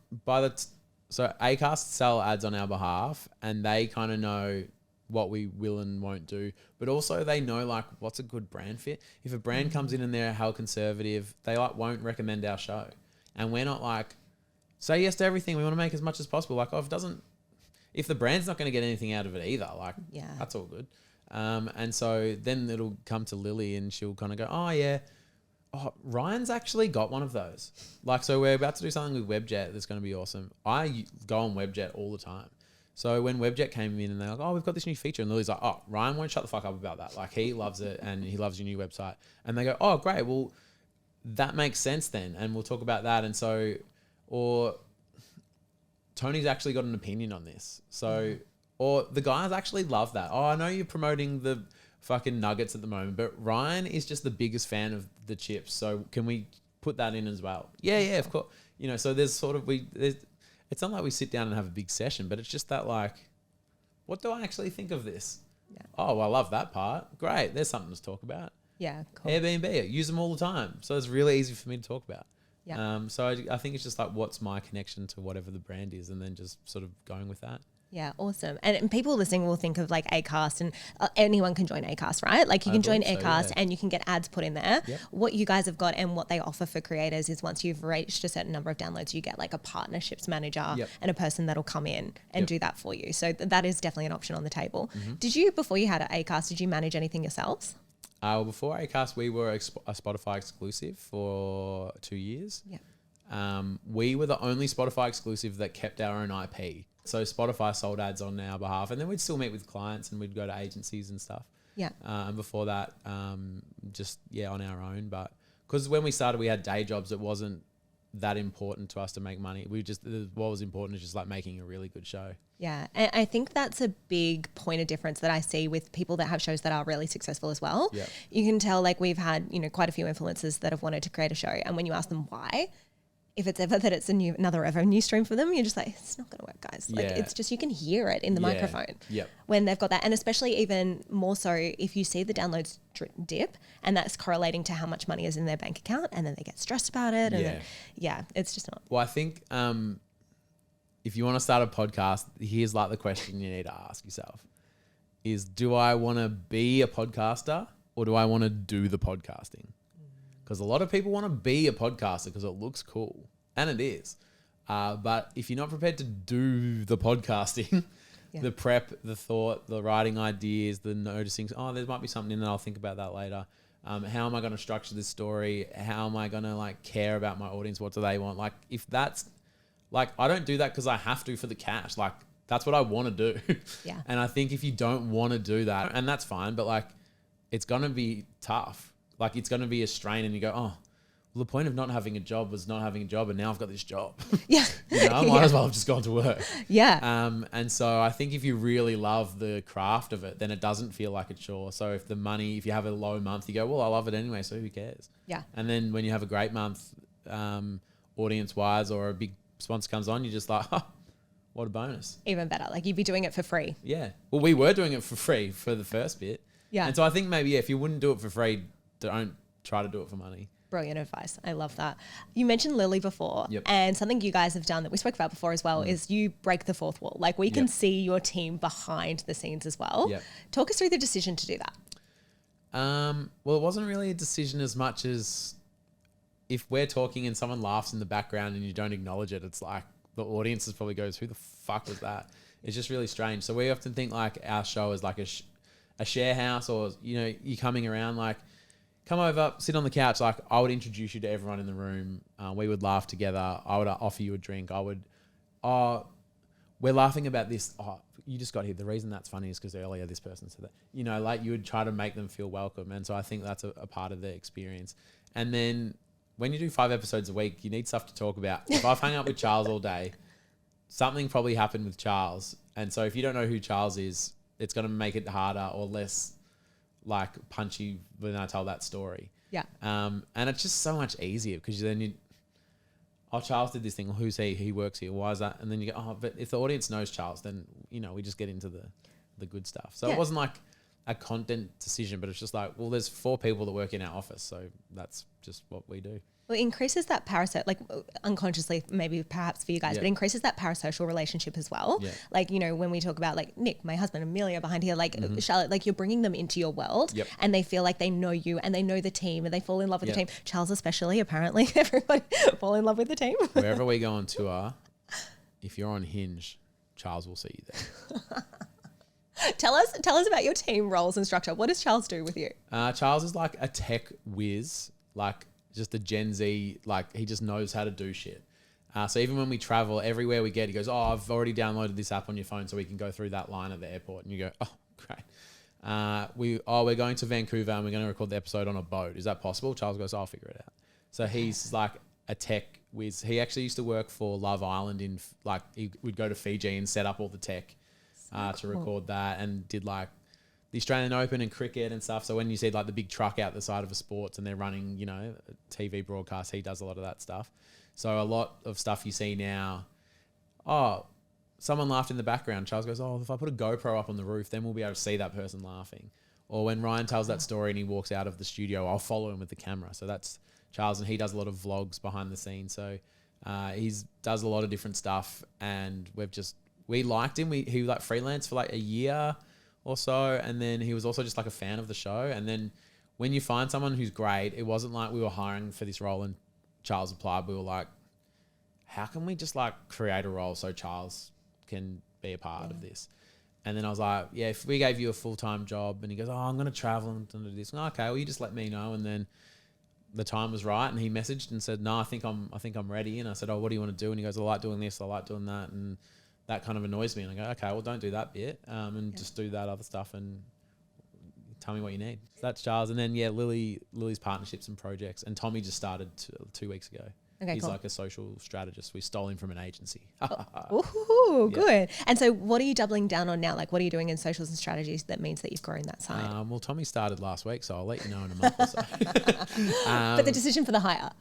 so Acast sell ads on our behalf and they kind of know what we will and won't do, but also they know like what's a good brand fit. If a brand comes in and they're held conservative, they like won't recommend our show. And we're not like, say yes to everything. We want to make as much as possible. Like, if the brand's not going to get anything out of it either, like that's all good. And so then it'll come to Lily and she'll kind of go, oh yeah, Ryan's actually got one of those. Like, so we're about to do something with Webjet that's going to be awesome. I go on Webjet all the time. So when Webjet came in and they're like, oh, we've got this new feature. And Lily's like, oh, Ryan won't shut the fuck up about that. Like, he loves it and he loves your new website. And they go, oh, great. Well, that makes sense then. And we'll talk about that. And so, or Toni's actually got an opinion on this. So, or the guys actually love that. Oh, I know you're promoting the fucking nuggets at the moment, but Ryan is just the biggest fan of the chips. So can we put that in as well? Yeah, of course. You know, so there's sort of, it's not like we sit down and have a big session, but it's just that like, what do I actually think of this? Yeah. Oh, well, I love that part. Great. There's something to talk about. Yeah. Cool. Airbnb, use them all the time. So it's really easy for me to talk about. Yeah. So I think it's just like, what's my connection to whatever the brand is, and then just sort of going with that. Yeah, awesome. And people listening will think of like Acast, and anyone can join Acast, right? Like you can join Acast and you can get ads put in there. Yep. What you guys have got and what they offer for creators is once you've reached a certain number of downloads, you get like a partnerships manager and a person that'll come in and do that for you. So that is definitely an option on the table. Mm-hmm. Did you, before you had Acast, did you manage anything yourselves? Well, before Acast, we were a Spotify exclusive for 2 years. Yeah. We were the only Spotify exclusive that kept our own IP. So Spotify sold ads on our behalf, and then we'd still meet with clients and we'd go to agencies and stuff. Yeah. And before that, just on our own. But because when we started, we had day jobs. It wasn't that important to us to make money. What was important is just like making a really good show. Yeah. And I think that's a big point of difference that I see with people that have shows that are really successful as well. Yeah. You can tell like we've had, quite a few influencers that have wanted to create a show. And when you ask them why, if it's ever that it's another revenue stream for them, you're just like, it's not going to work, guys. Like it's just, you can hear it in the microphone when they've got that. And especially even more so if you see the downloads dip and that's correlating to how much money is in their bank account, and then they get stressed about it. And then, it's just not. Well, I think if you want to start a podcast, here's like the question you need to ask yourself is, do I want to be a podcaster or do I want to do the podcasting? because a lot of people want to be a podcaster because it looks cool, and it is. But if you're not prepared to do the podcasting, the prep, the thought, the writing ideas, the noticing, there might be something in there, I'll think about that later. How am I going to structure this story? How am I going to like care about my audience? What do they want? Like if that's like, I don't do that because I have to for the cash. Like that's what I want to do. Yeah. And I think if you don't want to do that, and that's fine, but like it's going to be tough. Like it's going to be a strain and you go, well, the point of not having a job was not having a job, and now I've got this job. Yeah. I might as well have just gone to work. Yeah. And so I think if you really love the craft of it, then it doesn't feel like a chore. So if you have a low month, you go, well, I love it anyway, so who cares? Yeah. And then when you have a great month, audience-wise, or a big sponsor comes on, you're just like, what a bonus. Even better. Like you'd be doing it for free. Yeah. Well, we were doing it for free for the first bit. Yeah. And so I think maybe, if you wouldn't do it for free, don't try to do it for money. Brilliant advice. I love that. You mentioned Lily before, and something you guys have done that we spoke about before as well is you break the fourth wall. Like we can see your team behind the scenes as well. Talk us through the decision to do that. Well, it wasn't really a decision as much as if we're talking and someone laughs in the background and you don't acknowledge it, it's like the audience probably goes, who the fuck was that? It's just really strange. So we often think like our show is like a share house, or, you know, you're coming around, like, come over, sit on the couch. Like I would introduce you to everyone in the room. We would laugh together. I would offer you a drink. We're laughing about this. Oh, you just got here. The reason that's funny is because earlier this person said that. You know, like you would try to make them feel welcome. And so I think that's a part of the experience. And then when you do 5 episodes a week, you need stuff to talk about. If I've hung out with Charles all day, something probably happened with Charles. And so if you don't know who Charles is, it's going to make it harder or less like punchy when I tell that story. Yeah. And it's just so much easier because then Charles did this thing. Well, who's he? He works here. Why is that? And then you go, but if the audience knows Charles, then, you know, we just get into the good stuff. So it wasn't like a content decision, but it's just like, well, there's 4 people that work in our office. So that's just what we do. Well, it increases that like unconsciously, maybe perhaps for you guys, but it increases that parasocial relationship as well. Yeah. Like, you know, when we talk about like Nick, my husband, Amelia behind here, like Charlotte, like you're bringing them into your world and they feel like they know you and they know the team and they fall in love with the team. Charles especially, apparently, everybody fall in love with the team. Wherever we go on tour, if you're on Hinge, Charles will see you there. Tell us about your team roles and structure. What does Charles do with you? Charles is like a tech whiz, like just a Gen Z, like he just knows how to do shit. So even when we travel, everywhere we get, he goes, I've already downloaded this app on your phone so we can go through that line at the airport. And you go, oh, great. We're going to Vancouver and we're going to record the episode on a boat. Is that possible? Charles goes, I'll figure it out. So he's like a tech whiz. He actually used to work for Love Island he would go to Fiji and set up all the tech to record that, and did like the Australian Open and cricket and stuff. So when you see like the big truck out the side of a sports and they're running, you know, TV broadcast, he does a lot of that stuff. So a lot of stuff you see now, someone laughed in the background. Charles goes, if I put a GoPro up on the roof, then we'll be able to see that person laughing. Or when Ryan tells that story and he walks out of the studio, I'll follow him with the camera. So that's Charles, and he does a lot of vlogs behind the scenes. So he does a lot of different stuff, and we liked him. He like freelanced for like a year or so, and then he was also just like a fan of the show. And then when you find someone who's great, it wasn't like we were hiring for this role and Charles applied. We were like, how can we just like create a role so Charles can be a part of this? And then I was like, if we gave you a full-time job, and he goes, I'm going to travel and do this. Okay, well, you just let me know. And then the time was right, and he messaged and said, no, I think I'm ready. And I said, what do you want to do? And he goes, I like doing this, I like doing that. And that kind of annoys me. And I go, okay, well, don't do that bit, and just do that other stuff and tell me what you need. So that's Charles. And then, Lily's partnerships and projects. And Tommy just started 2 weeks ago. Okay, he's cool. Like a social strategist. We stole him from an agency. Good. And so what are you doubling down on now? Like, what are you doing in socials and strategies that means that you've grown that side? Well, Tommy started last week, so I'll let you know in a month or so. But the decision for the hire?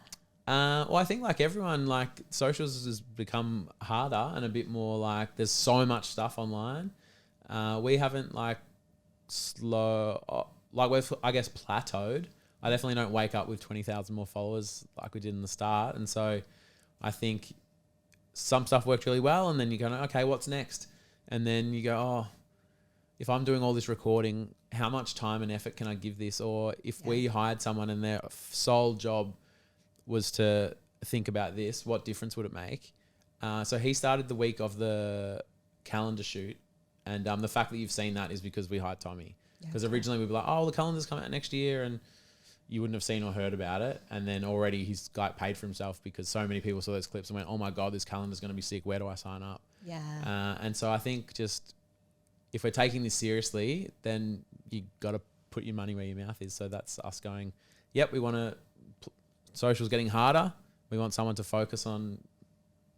Well, I think like everyone, like socials has become harder and a bit more like there's so much stuff online. We haven't like we've, I guess, plateaued. I definitely don't wake up with 20,000 more followers like we did in the start. And so I think some stuff worked really well, and then you go, okay, what's next? And then you go, if I'm doing all this recording, how much time and effort can I give this? Or if we hired someone and their sole job was to think about this, what difference would it make? So he started the week of the calendar shoot. And the fact that you've seen that is because we hired Tommy. Because originally we'd be like, oh, the calendar's coming out next year, and you wouldn't have seen or heard about it. And then already he's like paid for himself because so many people saw those clips and went, oh my God, this calendar's going to be sick. Where do I sign up? Yeah. And so I think just if we're taking this seriously, then you got to put your money where your mouth is. So that's us going, yep, we want to, social's getting harder. We want someone to focus on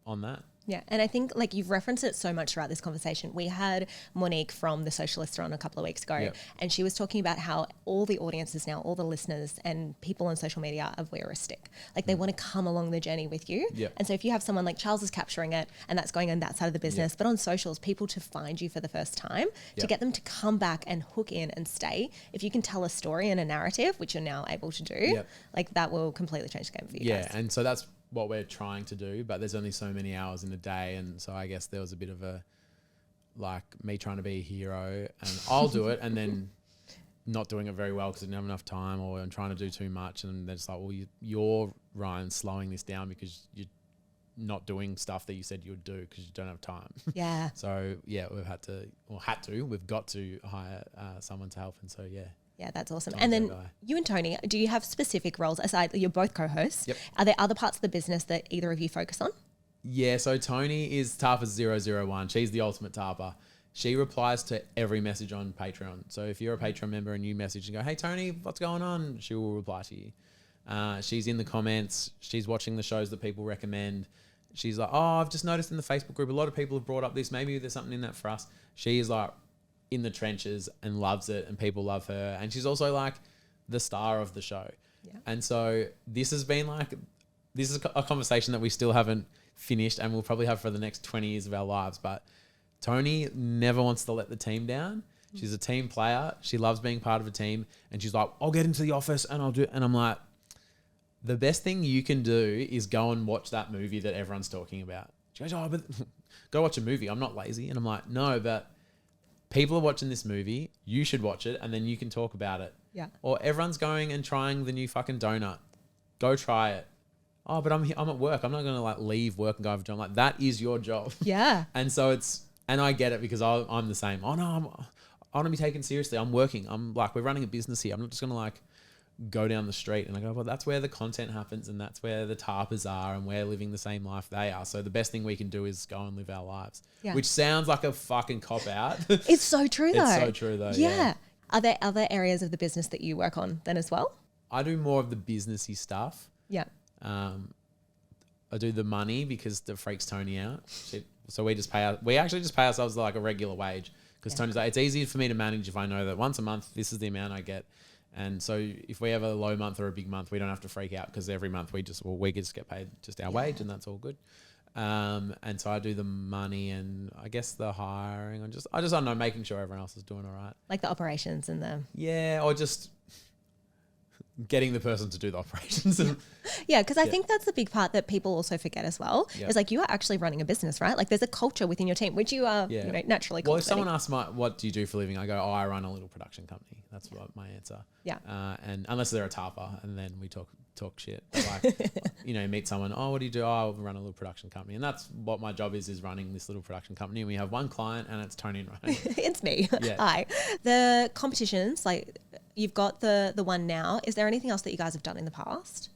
that. Yeah, and I think like you've referenced it so much throughout this conversation. We had Monique from The Socialist on a couple of weeks ago, and she was talking about how all the audiences now, all the listeners and people on social media are voyeuristic. Like they want to come along the journey with you. And so if you have someone like Charles is capturing it and that's going on that side of the business, but on socials, people to find you for the first time, to get them to come back and hook in and stay, if you can tell a story and a narrative, which you're now able to do, like that will completely change the game for you guys. And so that's what we're trying to do, but there's only so many hours in a day, and so I guess there was a bit of a like me trying to be a hero and I'll do it and then not doing it very well because I didn't have enough time, or I'm trying to do too much, and they're just like, well, you're Ryan slowing this down because you're not doing stuff that you said you would do because you don't have time. So we've got to hire someone to help, and so Yeah, that's awesome. And then you and Toni, do you have specific roles aside? You're both co-hosts. Are there other parts of the business that either of you focus on? Yeah, so Toni is TARPers 001. She's the ultimate TARPer. She replies to every message on Patreon. So if you're a Patreon member and you message and go, hey, Toni, what's going on? She will reply to you. She's in the comments. She's watching the shows that people recommend. She's like, oh, I've just noticed in the Facebook group, a lot of people have brought up this. Maybe there's something in that for us. She is like in the trenches and loves it, and people love her. And she's also like the star of the show. And so this has been like, this is a conversation that we still haven't finished and we'll probably have for the next 20 years of our lives. But Toni never wants to let the team down. She's a team player. She loves being part of a team. And she's like, I'll get into the office and I'll do it. And I'm like, the best thing you can do is go and watch that movie that everyone's talking about. She goes, oh, but go watch a movie. I'm not lazy. And I'm like, no, but people are watching this movie. You should watch it and then you can talk about it. Or everyone's going and trying the new fucking donut. Go try it. Oh, but I'm at work. I'm not going to like leave work and go over to. I'm like, that is your job. And so and I get it because I'm the same. Oh no, I want to be taken seriously. I'm working. I'm like, we're running a business here. I'm not just going to like go down the street. And I go, well, that's where the content happens and that's where the TARPers are and we're living the same life they are. So the best thing we can do is go and live our lives, which sounds like a fucking cop out. It's so true though. It's so true though. Yeah. Are there other areas of the business that you work on then as well? I do more of the businessy stuff. I do the money because it freaks Toni out. So we actually just pay ourselves like a regular wage because Toni's like, it's easy for me to manage if I know that once a month, this is the amount I get. And so if we have a low month or a big month, we don't have to freak out because every month we just get paid just our wage and that's all good. And so I do the money and I guess the hiring. I don't know, making sure everyone else is doing all right. Like the operations and or just getting the person to do the operations. Because I think that's the big part that people also forget as well. Is like you are actually running a business, right? Like there's a culture within your team, which you are naturally cultivating. Well, if someone asks what do you do for a living, I go, I run a little production company. That's what my answer. And unless they're a TARPer and then we talk shit. But like, meet someone, oh, what do you do? Oh, I run a little production company. And that's what my job is running this little production company. And we have one client and it's Toni and Ryan. It's me. Hi. The competitions, like you've got the one now. Is there anything else that you guys have done in the past?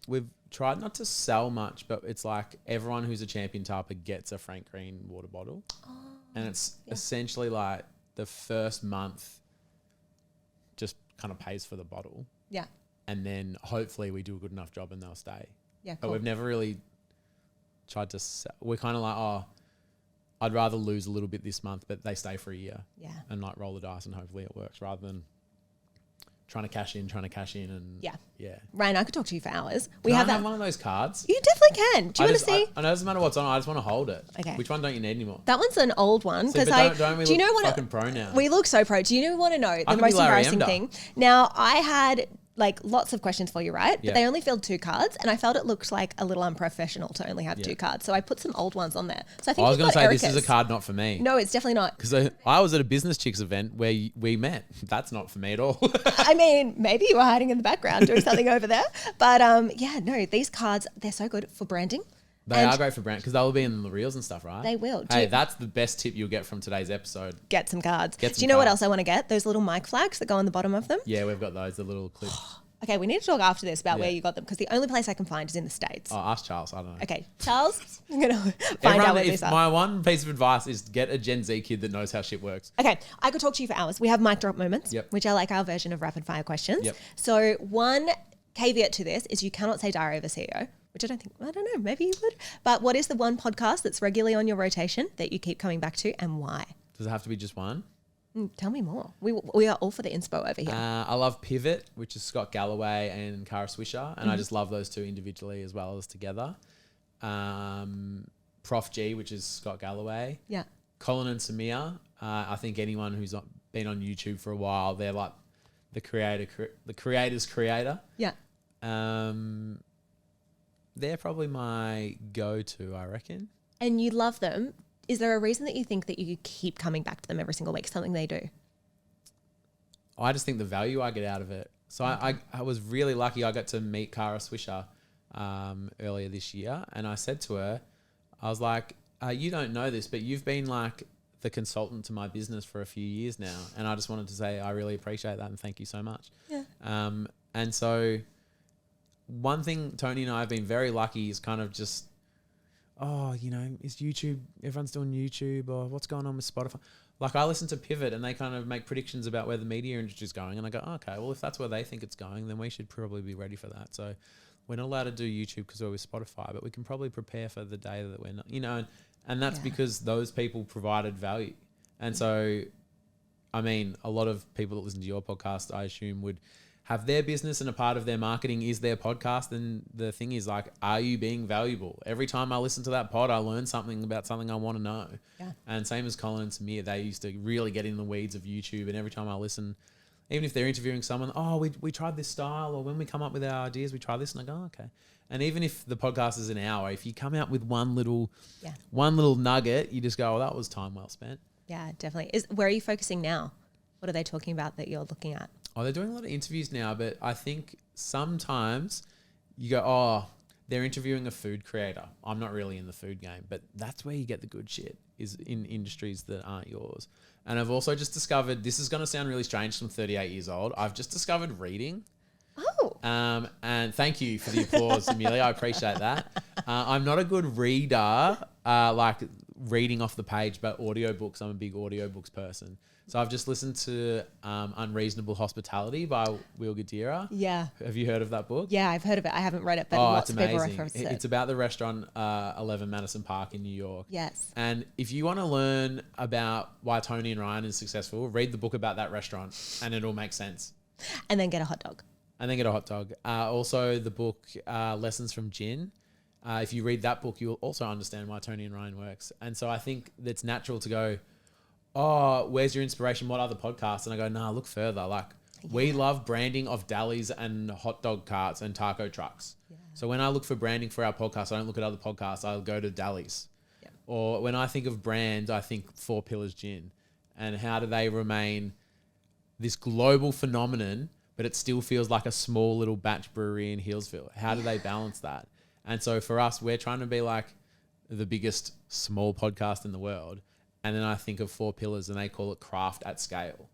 We've tried not to sell much, but it's like everyone who's a champion TARPer gets a Frank Green water bottle. And it's essentially like the first month just kind of pays for the bottle. And then hopefully we do a good enough job and they'll stay. But we've never really tried to sell. We're kind of like, oh, I'd rather lose a little bit this month, but they stay for a year. And like roll the dice and hopefully it works rather than trying to cash in and Ryan, I could talk to you for hours. We have one of those cards. You definitely can. Do you want to see? I know it doesn't matter what's on. I just want to hold it. Okay. Which one don't you need anymore? That one's an old one because don't we look fucking pro now? We look so pro. Do you want to know the most embarrassing thing? Now I had like lots of questions for you, right? But Yeah. they only filled 2 cards, and I felt it looked like a little unprofessional to only have 2 cards. So I put some old ones on there. So I think I was going to say this is a card not for me. No, it's definitely not. Because I was at a Business Chicks event where we met. That's not for me at all. I mean, maybe you were hiding in the background doing something over there. But yeah, no, these cards, they're so good for branding. They are great for brand because they'll be in the reels and stuff, right? They will. Hey, that's the best tip you'll get from today's episode. Get some cards. Get some Do you know what cards. else I want to get? Those little mic flags that go on the bottom of them. Yeah, we've got those, the little clips. Okay, we need to talk after this about Yeah. where you got them because the only place I can find is in the States. Oh, ask Charles. I don't know. Okay, Charles, I'm going to find out where these are. My one piece of advice is get a Gen Z kid that knows how shit works. Okay, I could talk to you for hours. We have mic drop moments, Yep. which are like our version of rapid fire questions. Yep. So one caveat to this is you cannot say Diary of a CEO, which I don't know, maybe you would. But what is the one podcast that's regularly on your rotation that you keep coming back to and why? Does it have to be just one? Tell me more. We are all for the inspo over here. I love Pivot, which is Scott Galloway and Cara Swisher, and I just love those two individually as well as together. Prof G, which is Scott Galloway. Yeah. Colin and Samir. I think anyone who's been on YouTube for a while, they're like the creator's creator. Yeah. They're probably my go-to, I reckon. And you love them. Is there a reason that you think that you keep coming back to them every single week? Something they do? I just think the value I get out of it. So I was really lucky. I got to meet Cara Swisher earlier this year. And I said to her, I was like, you don't know this, but you've been like the consultant to my business for a few years now. And I just wanted to say, I really appreciate that. And thank you so much. Yeah. And so one thing Toni and I have been very lucky is kind of just, is YouTube, everyone's doing YouTube, or what's going on with Spotify? Like I listen to Pivot and they kind of make predictions about where the media industry is going. And I go, okay, well, if that's where they think it's going, then we should probably be ready for that. So we're not allowed to do YouTube because we're with Spotify, but we can probably prepare for the day that we're not, and that's because those people provided value. And so, I mean, a lot of people that listen to your podcast, I assume, would have their business and a part of their marketing is their podcast. And the thing is, like, are you being valuable? Every time I listen to that pod, I learn something about something I want to know. Yeah. And same as Colin and Samir, they used to really get in the weeds of YouTube. And every time I listen, even if they're interviewing someone, we tried this style, or when we come up with our ideas, we try this, and I go, okay. And even if the podcast is an hour, if you come out with one little nugget, you just go, that was time well spent. Yeah, definitely. Where are you focusing now? What are they talking about that you're looking at? Oh, they're doing a lot of interviews now, but I think sometimes you go, they're interviewing a food creator. I'm not really in the food game, but that's where you get the good shit, is in industries that aren't yours. And I've also just discovered, this is going to sound really strange from 38 years old, I've just discovered reading. Oh. And thank you for the applause, Amelia. I appreciate that. I'm not a good reader, like reading off the page, but audiobooks, I'm a big audiobooks person. So I've just listened to Unreasonable Hospitality by Will Gadira. Yeah. Have you heard of that book? Yeah, I've heard of it. I haven't read it, but lots it's of people amazing. reference it. It's about the restaurant 11 Madison Park in New York. Yes. And if you want to learn about why Toni and Ryan is successful, read the book about that restaurant and it'll make sense. And then get a hot dog. Also, the book Lessons from Gin. If you read that book, you'll also understand why Toni and Ryan works. And so I think it's natural to go, where's your inspiration? What other podcasts? And I go, nah, look further. Like, we love branding of delis and hot dog carts and taco trucks. Yeah. So when I look for branding for our podcast, I don't look at other podcasts. I'll go to delis. Yeah. Or when I think of brands, I think Four Pillars Gin. And how do they remain this global phenomenon, but it still feels like a small little batch brewery in Healesville? How do they balance that? And so for us, we're trying to be like the biggest small podcast in the world. And then I think of Four Pillars and they call it craft at scale.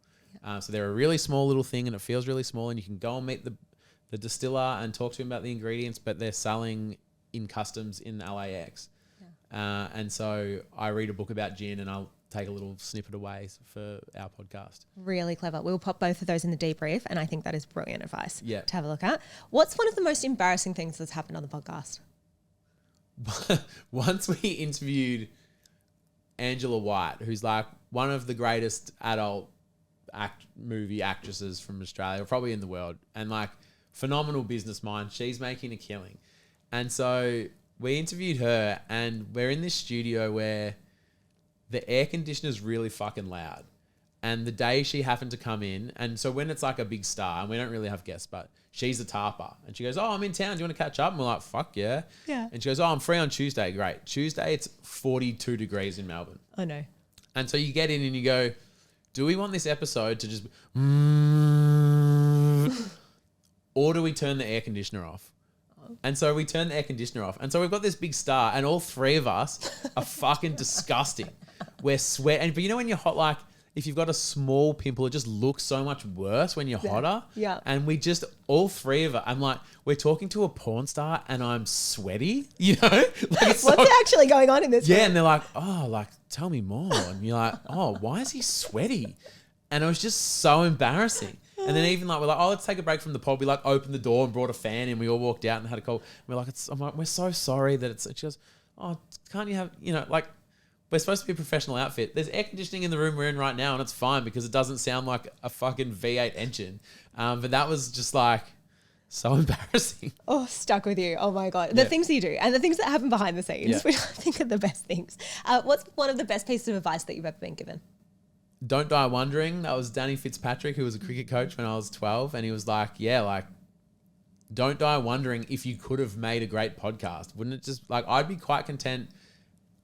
So they're a really small little thing and it feels really small, and you can go and meet the distiller and talk to him about the ingredients, but they're selling in customs in LAX. Yeah. And so I read a book about gin and I'll take a little snippet away for our podcast. Really clever. We'll pop both of those in the debrief, and I think that is brilliant advice to have a look at. What's one of the most embarrassing things that's happened on the podcast? Once we interviewed Angela White, who's like one of the greatest adult movie actresses from Australia, or probably in the world, and like phenomenal business mind. She's making a killing. And so we interviewed her, and we're in this studio where the air conditioner's really fucking loud. And the day she happened to come in, and so when it's like a big star, and we don't really have guests, but she's a TARPer. And she goes, oh, I'm in town. Do you want to catch up? And we're like, fuck yeah. Yeah. And she goes, oh, I'm free on Tuesday. Great. Tuesday, it's 42 degrees in Melbourne. Oh, no. And so you get in and you go, do we want this episode to just... or do we turn the air conditioner off? And so we turn the air conditioner off. And so we've got this big star and all three of us are fucking disgusting. We're sweating. But you know when you're hot, like if you've got a small pimple, it just looks so much worse when you're hotter. Yeah. And we just, all three of us, I'm like, we're talking to a porn star and I'm sweaty, you know? Like it's What's actually going on in this Yeah. room? And they're like, oh, like, tell me more. And you're like, oh, why is he sweaty? And it was just so embarrassing. And then even like, we're like, oh, let's take a break from the pod. We like opened the door and brought a fan in. We all walked out and had a call. We're like, I'm like, we're so sorry that it's, she goes, oh, can't you have, you know, like we're supposed to be a professional outfit. There's air conditioning in the room we're in right now and it's fine because it doesn't sound like a fucking V8 engine. But that was just like so embarrassing. Oh, stuck with you. Oh my God. The things you do and the things that happen behind the scenes, which I think are the best things. What's one of the best pieces of advice that you've ever been given? Don't die wondering. That was Danny Fitzpatrick, who was a cricket coach when I was 12. And he was like, yeah, like, don't die wondering if you could have made a great podcast. Wouldn't it just, like, I'd be quite content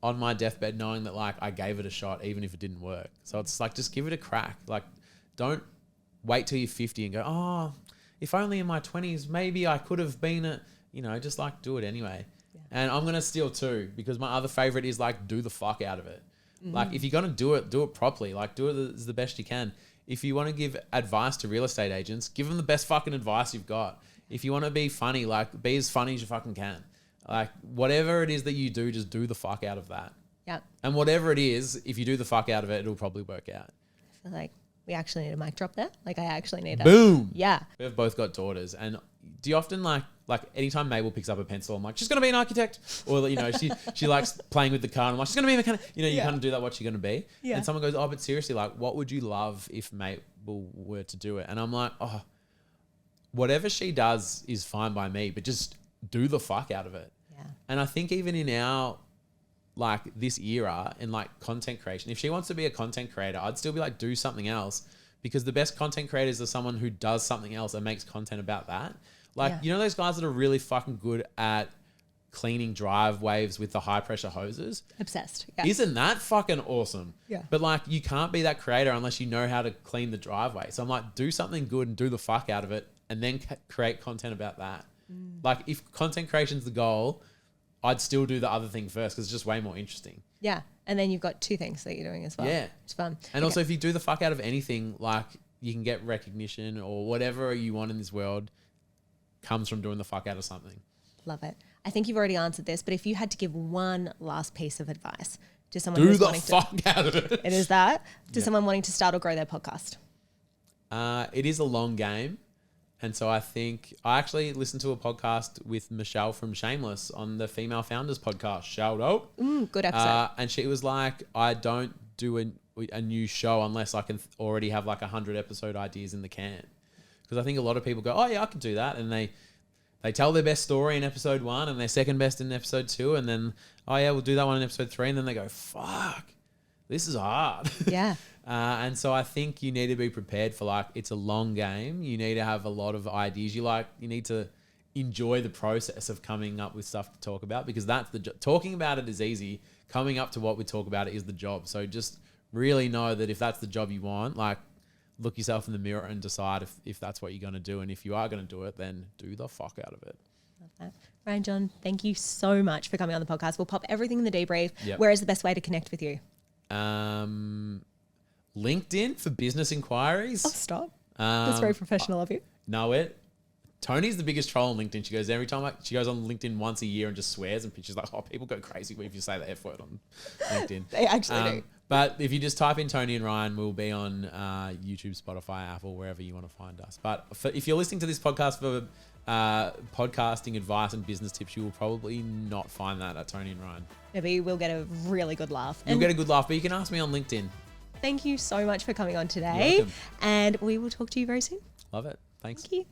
on my deathbed knowing that, like, I gave it a shot, even if it didn't work. So it's like, just give it a crack. Like, don't wait till you're 50 and go, oh, if only in my 20s, maybe I could have been a, you know, just like do it anyway. Yeah. And I'm going to steal two because my other favorite is like, do the fuck out of it. Like if you're going to do it properly. Like do it as the best you can. If you want to give advice to real estate agents, give them the best fucking advice you've got. If you want to be funny, like be as funny as you fucking can. Like whatever it is that you do, just do the fuck out of that. Yeah. And whatever it is, if you do the fuck out of it, it'll probably work out. I feel like we actually need a mic drop there. Like I actually need a... Boom. Yeah. We've both got daughters. And do you often like anytime Mabel picks up a pencil, I'm like, she's going to be an architect. Or, you know, she likes playing with the car. And I'm like, she's going to be a mechanic. You know, you kind of do that, what she's going to be. Yeah. And someone goes, oh, but seriously, like, what would you love if Mabel were to do it? And I'm like, oh, whatever she does is fine by me, but just do the fuck out of it. Yeah. And I think even in our, like this era in like content creation, if she wants to be a content creator, I'd still be like, do something else, because the best content creators are someone who does something else and makes content about that. Like, you know, those guys that are really fucking good at cleaning driveways with the high pressure hoses? Obsessed. Yeah. Isn't that fucking awesome? Yeah. But like, you can't be that creator unless you know how to clean the driveway. So I'm like, do something good and do the fuck out of it and then create content about that. Like if content creation's the goal, I'd still do the other thing first because it's just way more interesting. Yeah. And then you've got two things that you're doing as well. Yeah. It's fun. And also if you do the fuck out of anything, like you can get recognition or whatever you want in this world comes from doing the fuck out of something. Love it. I think you've already answered this, but if you had to give one last piece of advice to someone who's who's wanting to... Do the fuck out of it. It is that. To someone wanting to start or grow their podcast. It is a long game. And so I think I actually listened to a podcast with Michelle from Shameless on the Female Founders podcast. Shout out. Good episode. And she was like, I don't do a new show unless I can already have like 100 episode ideas in the can. Because I think a lot of people go, oh yeah, I can do that. And they tell their best story in episode 1 and their second best in episode 2. And then, oh yeah, we'll do that one in episode 3. And then they go, fuck, this is hard. Yeah. And so I think you need to be prepared for like, it's a long game. You need to have a lot of ideas. You need to enjoy the process of coming up with stuff to talk about, because that's the job. Talking about it is easy. Coming up to what we talk about it is the job. So just really know that if that's the job you want, like look yourself in the mirror and decide if that's what you're going to do. And if you are going to do it, then do the fuck out of it. Love that. Ryan Jon, thank you so much for coming on the podcast. We'll pop everything in the debrief. Yep. Where is the best way to connect with you? LinkedIn for business inquiries. Oh, stop. That's very professional of you. Know it. Tony's the biggest troll on LinkedIn. She goes she goes on LinkedIn once a year and just swears, and she's like, oh, people go crazy if you say the F word on LinkedIn. They actually do. But if you just type in Toni and Ryan, we'll be on YouTube, Spotify, Apple, wherever you want to find us. But if you're listening to this podcast for podcasting advice and business tips, you will probably not find that at Toni and Ryan. Maybe you will get a really good laugh. You'll get a good laugh, but you can ask me on LinkedIn. Thank you so much for coming on today. And we will talk to you very soon. Love it. Thanks. Thank you.